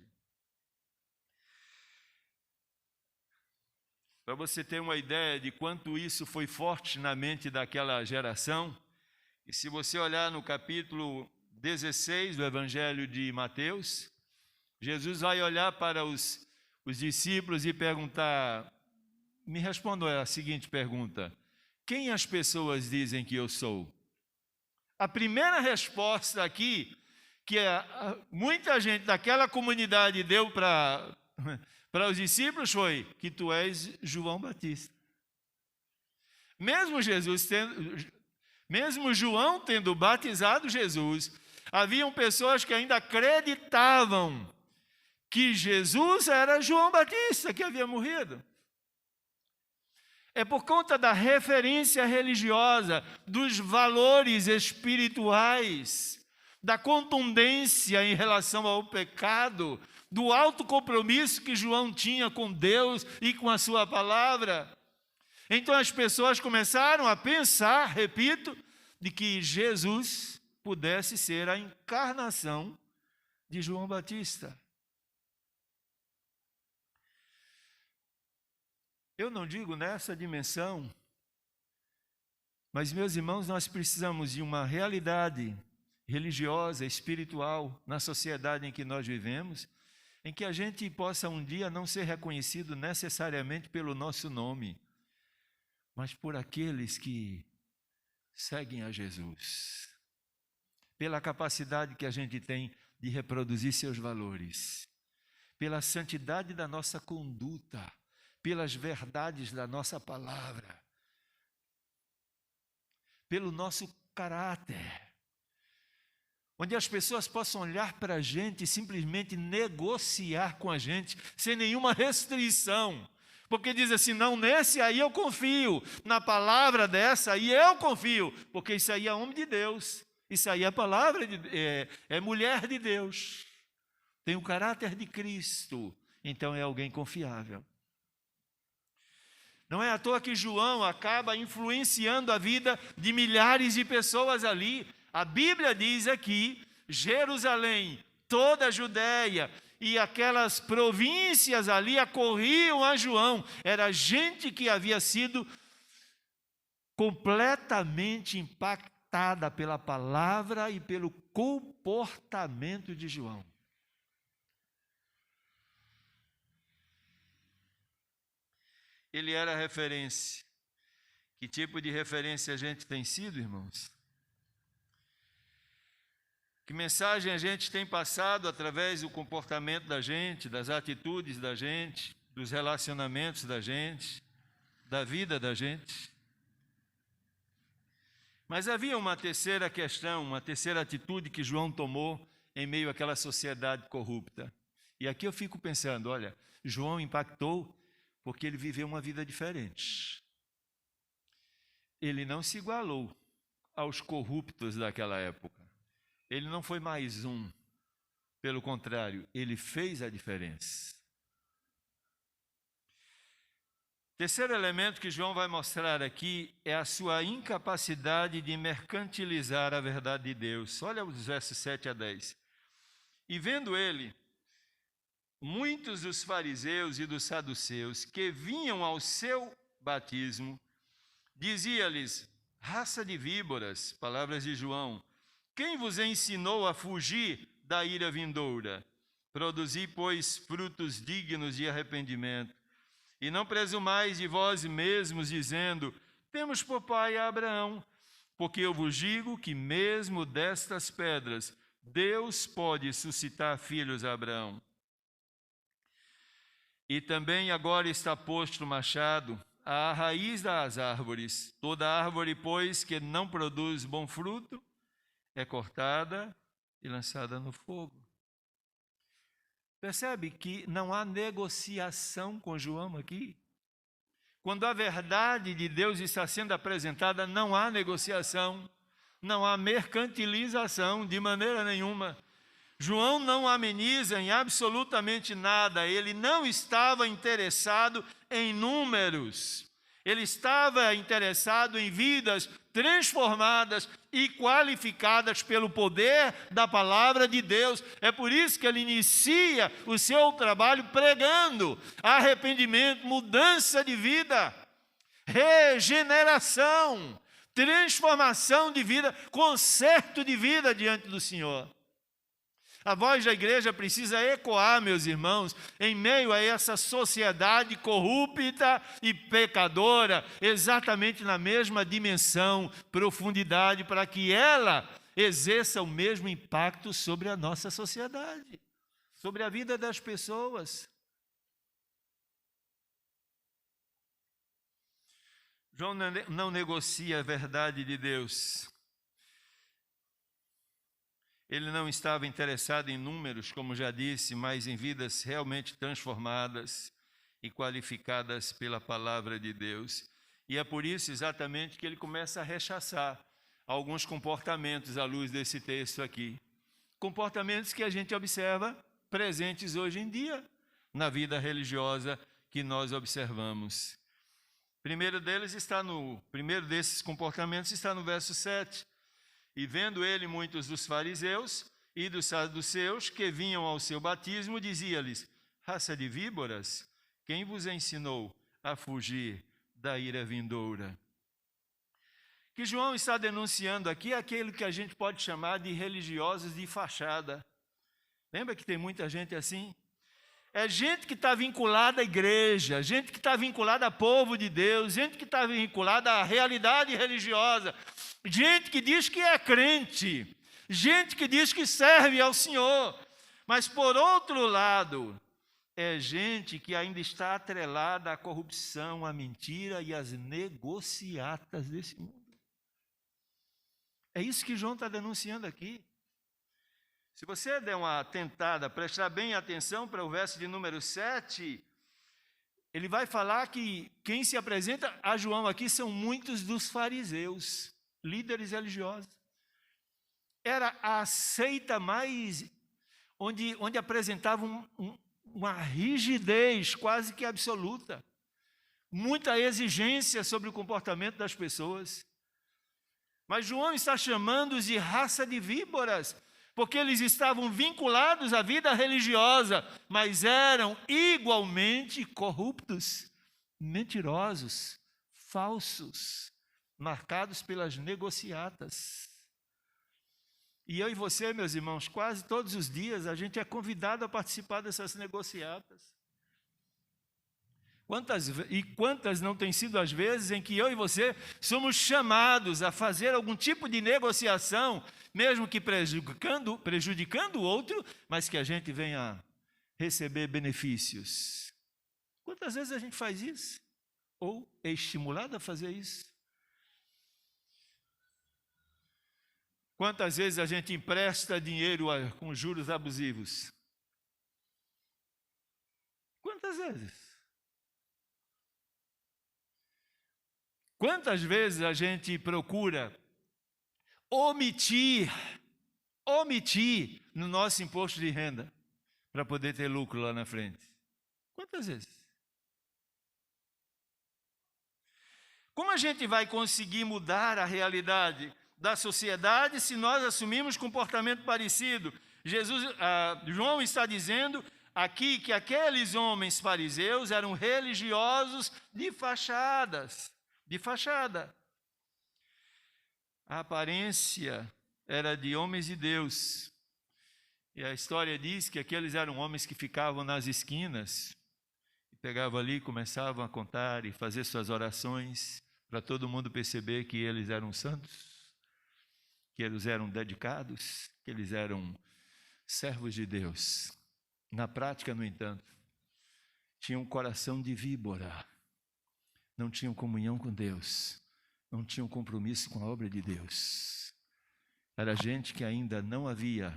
Para você ter uma ideia de quanto isso foi forte na mente daquela geração, e se você olhar no capítulo 16 do Evangelho de Mateus, Jesus vai olhar para os discípulos e perguntar, me respondam a seguinte pergunta: quem as pessoas dizem que eu sou? A primeira resposta aqui, que muita gente daquela comunidade deu para os discípulos foi que tu és João Batista. Mesmo João tendo batizado Jesus, haviam pessoas que ainda acreditavam que Jesus era João Batista que havia morrido. É por conta da referência religiosa, dos valores espirituais, da contundência em relação ao pecado, do alto compromisso que João tinha com Deus e com a sua palavra. Então as pessoas começaram a pensar, repito, de que Jesus pudesse ser a encarnação de João Batista. Eu não digo nessa dimensão, mas, meus irmãos, nós precisamos de uma realidade religiosa, espiritual, na sociedade em que nós vivemos, em que a gente possa um dia não ser reconhecido necessariamente pelo nosso nome, mas por aqueles que seguem a Jesus, pela capacidade que a gente tem de reproduzir seus valores, pela santidade da nossa conduta, pelas verdades da nossa palavra, pelo nosso caráter, onde as pessoas possam olhar para a gente e simplesmente negociar com a gente, sem nenhuma restrição, porque diz assim, não, nesse aí eu confio, na palavra dessa aí eu confio, porque isso aí é homem de Deus, isso aí é palavra, é mulher de Deus, tem o caráter de Cristo, então é alguém confiável. Não é à toa que João acaba influenciando a vida de milhares de pessoas ali. A Bíblia diz aqui, Jerusalém, toda a Judéia e aquelas províncias ali acorriam a João. Era gente que havia sido completamente impactada pela palavra e pelo comportamento de João. Ele era referência. Que tipo de referência a gente tem sido, irmãos? Que mensagem a gente tem passado através do comportamento da gente, das atitudes da gente, dos relacionamentos da gente, da vida da gente? Mas havia uma terceira questão, uma terceira atitude que João tomou em meio àquela sociedade corrupta. E aqui eu fico pensando, olha, João impactou porque ele viveu uma vida diferente. Ele não se igualou aos corruptos daquela época. Ele não foi mais um. Pelo contrário, ele fez a diferença. Terceiro elemento que João vai mostrar aqui é a sua incapacidade de mercantilizar a verdade de Deus. Olha os versos 7 a 10. E vendo ele, muitos dos fariseus e dos saduceus que vinham ao seu batismo, dizia-lhes, raça de víboras, palavras de João, quem vos ensinou a fugir da ira vindoura? Produzi, pois, frutos dignos de arrependimento. E não presumais de vós mesmos, dizendo, temos por pai a Abraão, porque eu vos digo que mesmo destas pedras, Deus pode suscitar filhos a Abraão. E também agora está posto o machado à raiz das árvores. Toda árvore, pois, que não produz bom fruto, é cortada e lançada no fogo. Percebe que não há negociação com João aqui? Quando a verdade de Deus está sendo apresentada, não há negociação, não há mercantilização de maneira nenhuma. João não ameniza em absolutamente nada, ele não estava interessado em números, ele estava interessado em vidas transformadas e qualificadas pelo poder da palavra de Deus. É por isso que ele inicia o seu trabalho pregando arrependimento, mudança de vida, regeneração, transformação de vida, conserto de vida diante do Senhor. A voz da igreja precisa ecoar, meus irmãos, em meio a essa sociedade corrupta e pecadora, exatamente na mesma dimensão, profundidade, para que ela exerça o mesmo impacto sobre a nossa sociedade, sobre a vida das pessoas. João não negocia a verdade de Deus. Ele não estava interessado em números, como já disse, mas em vidas realmente transformadas e qualificadas pela palavra de Deus. E é por isso exatamente que ele começa a rechaçar alguns comportamentos à luz desse texto aqui. Comportamentos que a gente observa presentes hoje em dia na vida religiosa que nós observamos. Primeiro desses comportamentos está no verso 7. E vendo ele muitos dos fariseus e dos saduceus que vinham ao seu batismo, dizia-lhes, raça de víboras, quem vos ensinou a fugir da ira vindoura? Que João está denunciando aqui é aquele que a gente pode chamar de religiosos de fachada. Lembra que tem muita gente assim? É gente que está vinculada à igreja, gente que está vinculada ao povo de Deus, gente que está vinculada à realidade religiosa, gente que diz que é crente, gente que diz que serve ao Senhor, mas por outro lado, é gente que ainda está atrelada à corrupção, à mentira e às negociatas desse mundo. É isso que João está denunciando aqui. Se você der uma tentada, prestar bem atenção para o verso de número 7, ele vai falar que quem se apresenta a João aqui são muitos dos fariseus, líderes religiosos. Era a seita mais, onde apresentava uma rigidez quase que absoluta, muita exigência sobre o comportamento das pessoas. Mas João está chamando-os de raça de víboras, porque eles estavam vinculados à vida religiosa, mas eram igualmente corruptos, mentirosos, falsos, marcados pelas negociatas. E eu e você, meus irmãos, quase todos os dias a gente é convidado a participar dessas negociatas. Quantas não têm sido as vezes em que eu e você somos chamados a fazer algum tipo de negociação, mesmo que prejudicando o outro, mas que a gente venha receber benefícios. Quantas vezes a gente faz isso? Ou é estimulado a fazer isso? Quantas vezes a gente empresta dinheiro com juros abusivos? Quantas vezes? Quantas vezes a gente procura omitir no nosso imposto de renda para poder ter lucro lá na frente? Quantas vezes? Como a gente vai conseguir mudar a realidade da sociedade se nós assumirmos comportamento parecido? João está dizendo aqui que aqueles homens fariseus eram religiosos de fachada. A aparência era de homens de Deus. E a história diz que aqueles eram homens que ficavam nas esquinas, pegavam ali, começavam a contar e fazer suas orações, para todo mundo perceber que eles eram santos, que eles eram dedicados, que eles eram servos de Deus. Na prática, no entanto, tinham um coração de víbora. Não tinham comunhão com Deus, não tinham compromisso com a obra de Deus. Era gente que ainda não havia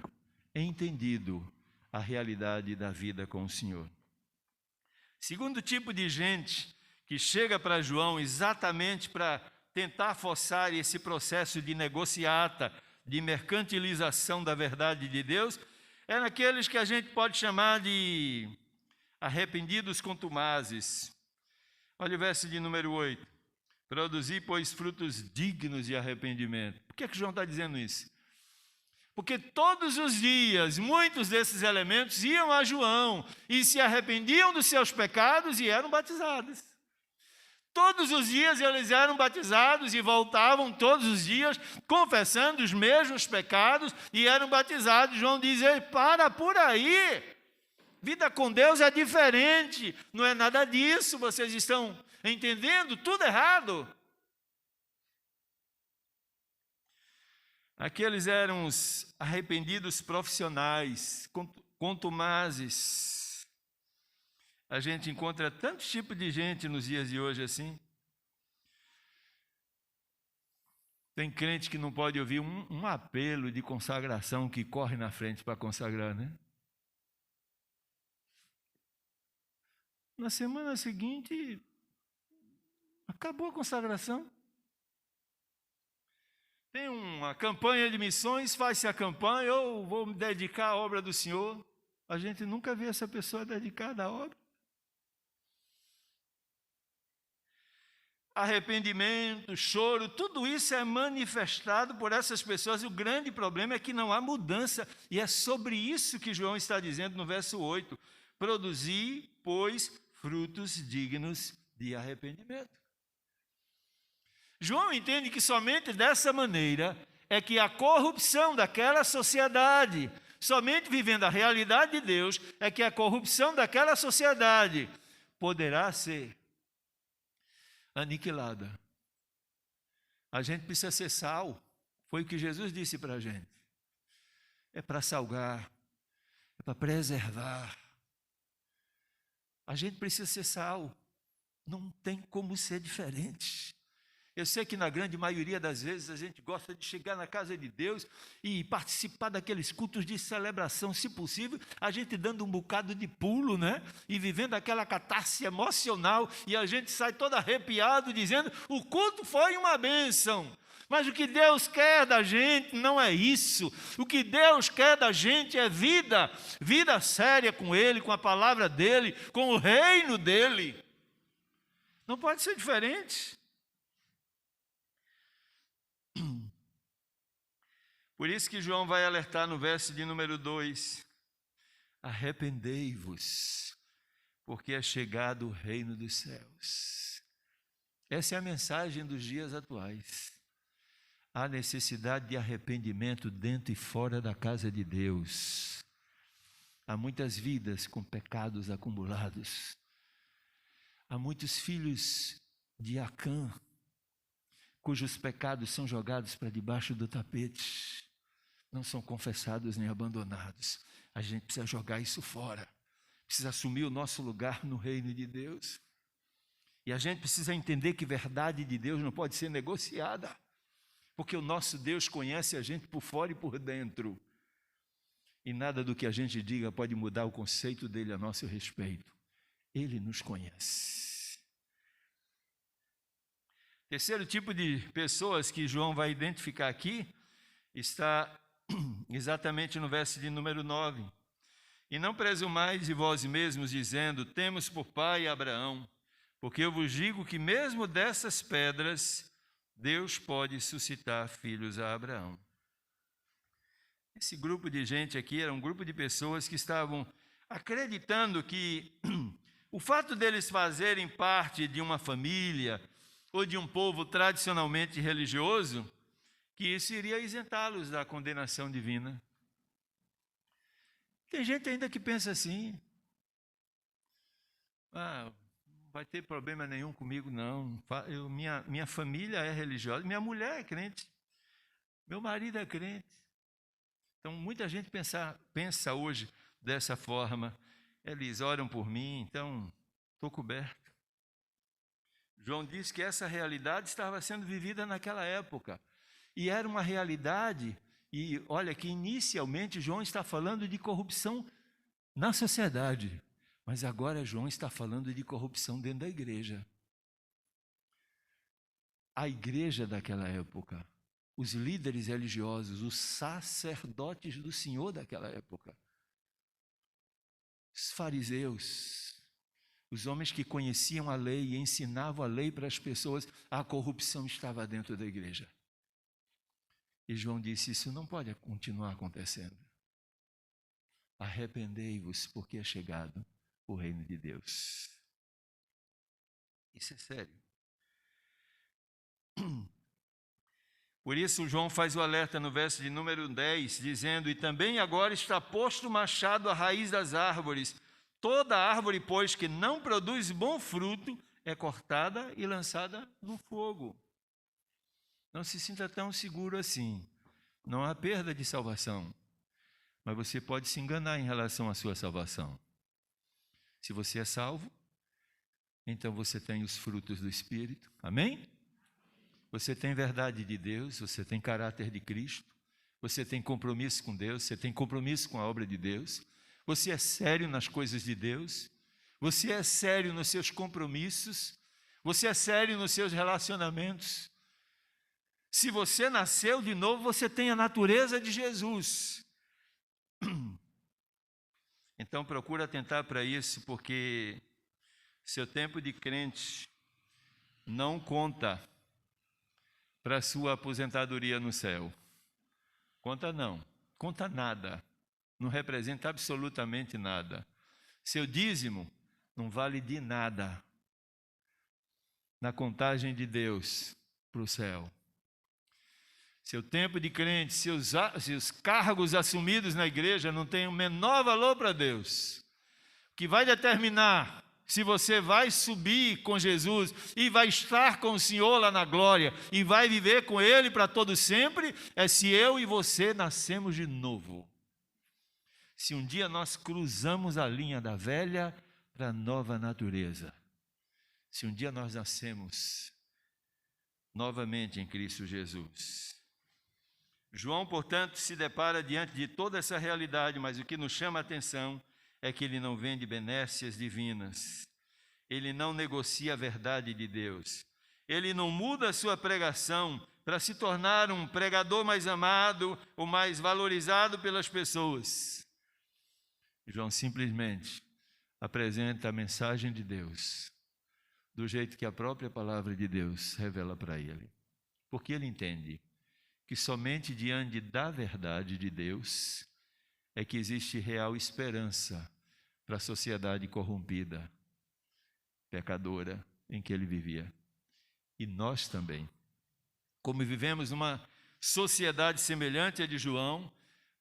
entendido a realidade da vida com o Senhor. Segundo tipo de gente que chega para João exatamente para tentar forçar esse processo de negociata, de mercantilização da verdade de Deus, é naqueles que a gente pode chamar de arrependidos contumazes. Olha o verso de número 8. Produzi, pois, frutos dignos de arrependimento. Por que João está dizendo isso? Porque todos os dias, muitos desses elementos iam a João e se arrependiam dos seus pecados e eram batizados. Todos os dias eles eram batizados e voltavam todos os dias confessando os mesmos pecados e eram batizados. João diz, para por aí. Vida com Deus é diferente, não é nada disso, vocês estão entendendo tudo errado. Aqueles eram os arrependidos profissionais, contumazes. A gente encontra tantos tipos de gente nos dias de hoje assim. Tem crente que não pode ouvir um apelo de consagração que corre na frente para consagrar, né? Na semana seguinte, acabou a consagração. Tem uma campanha de missões, faz-se a campanha, eu vou me dedicar à obra do Senhor. A gente nunca vê essa pessoa dedicada à obra. Arrependimento, choro, tudo isso é manifestado por essas pessoas. O grande problema é que não há mudança. E é sobre isso que João está dizendo no verso 8. Produzi, pois, frutos dignos de arrependimento. João entende que somente dessa maneira é que a corrupção daquela sociedade, somente vivendo a realidade de Deus, é que a corrupção daquela sociedade poderá ser aniquilada. A gente precisa ser sal, foi o que Jesus disse para a gente. É para salgar, é para preservar. A gente precisa ser sal. Não tem como ser diferente. Eu sei que na grande maioria das vezes a gente gosta de chegar na casa de Deus e participar daqueles cultos de celebração, se possível, a gente dando um bocado de pulo, né? E vivendo aquela catarse emocional, e a gente sai todo arrepiado dizendo: o culto foi uma bênção. Mas o que Deus quer da gente não é isso. O que Deus quer da gente é vida, vida séria com Ele, com a palavra dEle, com o reino dEle. Não pode ser diferente. Por isso que João vai alertar no verso de número 2: arrependei-vos, porque é chegado o reino dos céus. Essa é a mensagem dos dias atuais. Há necessidade de arrependimento dentro e fora da casa de Deus. Há muitas vidas com pecados acumulados. Há muitos filhos de Acã, cujos pecados são jogados para debaixo do tapete, não são confessados nem abandonados. A gente precisa jogar isso fora, precisa assumir o nosso lugar no reino de Deus. E a gente precisa entender que verdade de Deus não pode ser negociada, porque o nosso Deus conhece a gente por fora e por dentro, e nada do que a gente diga pode mudar o conceito dele a nosso respeito. Ele nos conhece. Terceiro tipo de pessoas que João vai identificar aqui está exatamente no verso de número 9. E não presumais de vós mesmos, dizendo: temos por pai Abraão, porque eu vos digo que mesmo dessas pedras Deus pode suscitar filhos a Abraão. Esse grupo de gente aqui era um grupo de pessoas que estavam acreditando que o fato deles fazerem parte de uma família ou de um povo tradicionalmente religioso, que isso iria isentá-los da condenação divina. Tem gente ainda que pensa assim: não vai ter problema nenhum comigo, não. Minha família é religiosa, minha mulher é crente, meu marido é crente. Então, muita gente pensa hoje dessa forma: eles oram por mim, então estou coberto. João diz que essa realidade estava sendo vivida naquela época. E era uma realidade, e olha que inicialmente João está falando de corrupção na sociedade, mas agora João está falando de corrupção dentro da igreja. A igreja daquela época, os líderes religiosos, os sacerdotes do Senhor daquela época, os fariseus, os homens que conheciam a lei e ensinavam a lei para as pessoas, a corrupção estava dentro da igreja. E João disse: isso não pode continuar acontecendo. Arrependei-vos, porque é chegado o reino de Deus. Isso é sério. Por isso João faz o alerta no verso de número 10, dizendo: e também agora está posto o machado à raiz das árvores. Toda árvore, pois, que não produz bom fruto, é cortada e lançada no fogo. Não se sinta tão seguro assim. Não há perda de salvação. Mas você pode se enganar em relação à sua salvação. Se você é salvo, então você tem os frutos do Espírito. Amém? Você tem verdade de Deus, você tem caráter de Cristo, você tem compromisso com Deus, você tem compromisso com a obra de Deus, você é sério nas coisas de Deus, você é sério nos seus compromissos, você é sério nos seus relacionamentos. Se você nasceu de novo, você tem a natureza de Jesus. Então procura atentar para isso, porque seu tempo de crente não conta para a sua aposentadoria no céu. Conta não, conta nada, não representa absolutamente nada. Seu dízimo não vale de nada na contagem de Deus para o céu. Seu tempo de crente, seus cargos assumidos na igreja não têm o menor valor para Deus. O que vai determinar se você vai subir com Jesus e vai estar com o Senhor lá na glória e vai viver com Ele para todo sempre, é se eu e você nascemos de novo. Se um dia nós cruzamos a linha da velha para a nova natureza. Se um dia nós nascemos novamente em Cristo Jesus. João, portanto, se depara diante de toda essa realidade, mas o que nos chama a atenção é que ele não vende benécias divinas. Ele não negocia a verdade de Deus. Ele não muda a sua pregação para se tornar um pregador mais amado ou mais valorizado pelas pessoas. João simplesmente apresenta a mensagem de Deus do jeito que a própria palavra de Deus revela para ele. Porque ele entende que somente diante da verdade de Deus é que existe real esperança para a sociedade corrompida, pecadora em que ele vivia. E nós também, como vivemos numa sociedade semelhante à de João,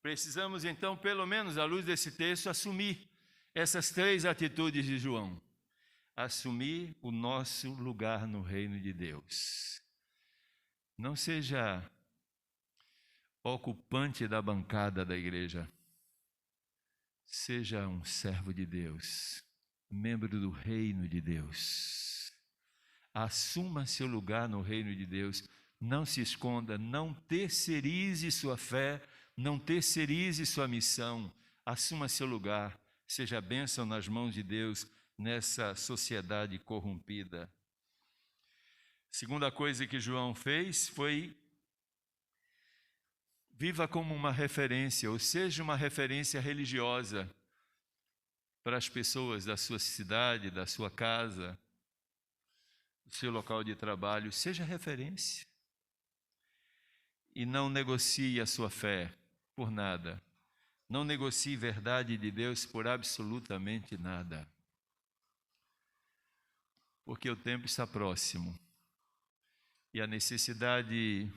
precisamos então, pelo menos à luz desse texto, assumir essas 3 atitudes de João. Assumir o nosso lugar no reino de Deus. Não seja ocupante da bancada da igreja. Seja um servo de Deus, membro do reino de Deus. Assuma seu lugar no reino de Deus. Não se esconda, não terceirize sua fé, não terceirize sua missão. Assuma seu lugar, seja bênção nas mãos de Deus nessa sociedade corrompida. Segunda coisa que João fez foi: viva como uma referência, ou seja, uma referência religiosa para as pessoas da sua cidade, da sua casa, do seu local de trabalho. Seja referência. E não negocie a sua fé por nada. Não negocie verdade de Deus por absolutamente nada. Porque o tempo está próximo. E a necessidade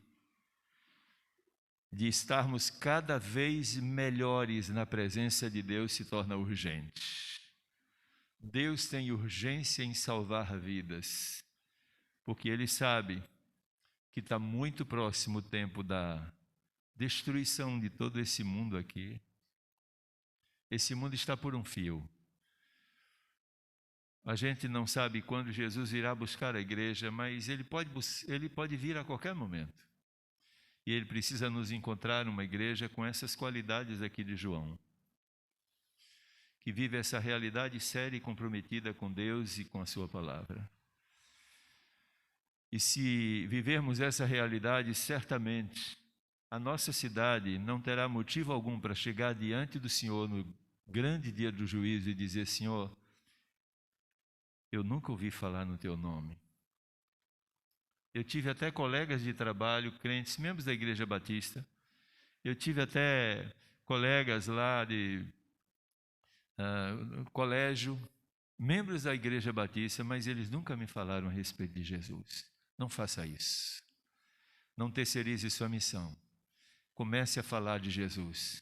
de estarmos cada vez melhores na presença de Deus se torna urgente. Deus tem urgência em salvar vidas, porque Ele sabe que está muito próximo o tempo da destruição de todo esse mundo aqui. Esse mundo está por um fio. A gente não sabe quando Jesus irá buscar a igreja, mas Ele pode vir a qualquer momento. E Ele precisa nos encontrar numa igreja com essas qualidades aqui de João, que vive essa realidade séria e comprometida com Deus e com a sua palavra. E se vivermos essa realidade, certamente a nossa cidade não terá motivo algum para chegar diante do Senhor no grande dia do juízo e dizer: Senhor, eu nunca ouvi falar no teu nome. Eu tive até colegas de trabalho, crentes, membros da Igreja Batista. Eu tive até colegas lá de colégio, membros da Igreja Batista, mas eles nunca me falaram a respeito de Jesus. Não faça isso. Não terceirize sua missão. Comece a falar de Jesus.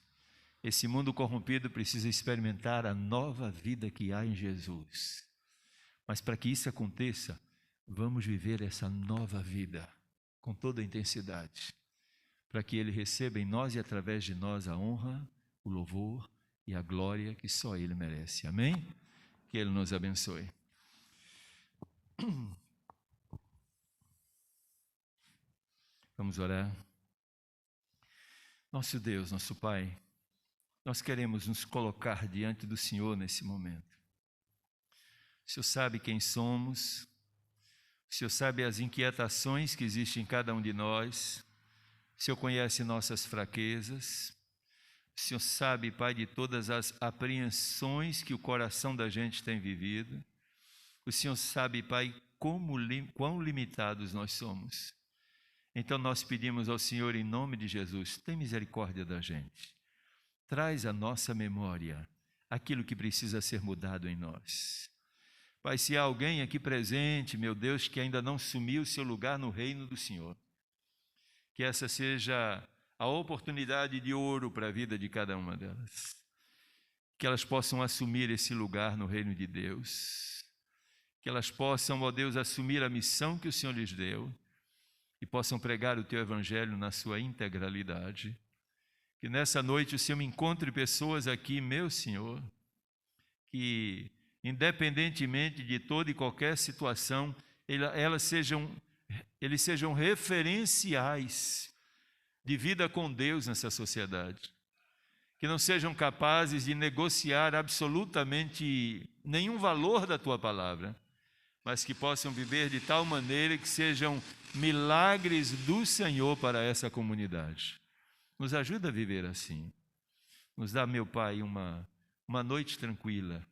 Esse mundo corrompido precisa experimentar a nova vida que há em Jesus. Mas para que isso aconteça, vamos viver essa nova vida com toda a intensidade, para que Ele receba em nós e através de nós a honra, o louvor e a glória que só Ele merece. Amém? Que Ele nos abençoe. Vamos orar. Nosso Deus, nosso Pai, nós queremos nos colocar diante do Senhor nesse momento. O Senhor sabe quem somos, o Senhor sabe as inquietações que existem em cada um de nós, o Senhor conhece nossas fraquezas, o Senhor sabe, Pai, de todas as apreensões que o coração da gente tem vivido, o Senhor sabe, Pai, quão limitados nós somos. Então nós pedimos ao Senhor, em nome de Jesus, tem misericórdia da gente, traz à nossa memória aquilo que precisa ser mudado em nós. Pai, se há alguém aqui presente, meu Deus, que ainda não assumiu o seu lugar no reino do Senhor, que essa seja a oportunidade de ouro para a vida de cada uma delas, que elas possam assumir esse lugar no reino de Deus, que elas possam, ó Deus, assumir a missão que o Senhor lhes deu e possam pregar o Teu Evangelho na sua integralidade. Que nessa noite o Senhor me encontre pessoas aqui, meu Senhor, que independentemente de toda e qualquer situação, eles sejam referenciais de vida com Deus nessa sociedade. Que não sejam capazes de negociar absolutamente nenhum valor da tua palavra, mas que possam viver de tal maneira que sejam milagres do Senhor para essa comunidade. Nos ajuda a viver assim. Nos dá, meu Pai, uma noite tranquila.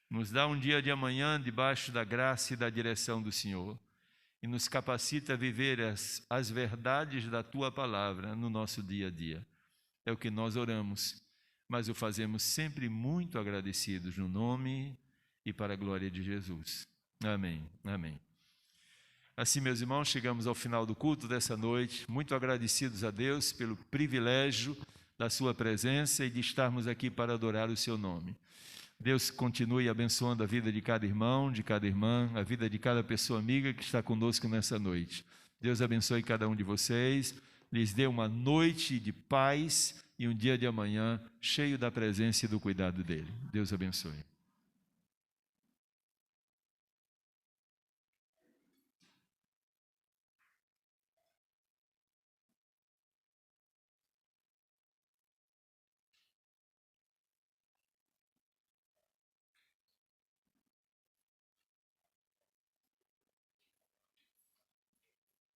Nos dá um dia de amanhã debaixo da graça e da direção do Senhor. E nos capacita a viver as verdades da Tua palavra no nosso dia a dia. É o que nós oramos, mas o fazemos sempre muito agradecidos no nome e para a glória de Jesus. Amém, amém. Assim, meus irmãos, chegamos ao final do culto dessa noite, muito agradecidos a Deus pelo privilégio da sua presença e de estarmos aqui para adorar o seu nome. Deus continue abençoando a vida de cada irmão, de cada irmã, a vida de cada pessoa amiga que está conosco nessa noite. Deus abençoe cada um de vocês, lhes dê uma noite de paz e um dia de amanhã cheio da presença e do cuidado dele. Deus abençoe.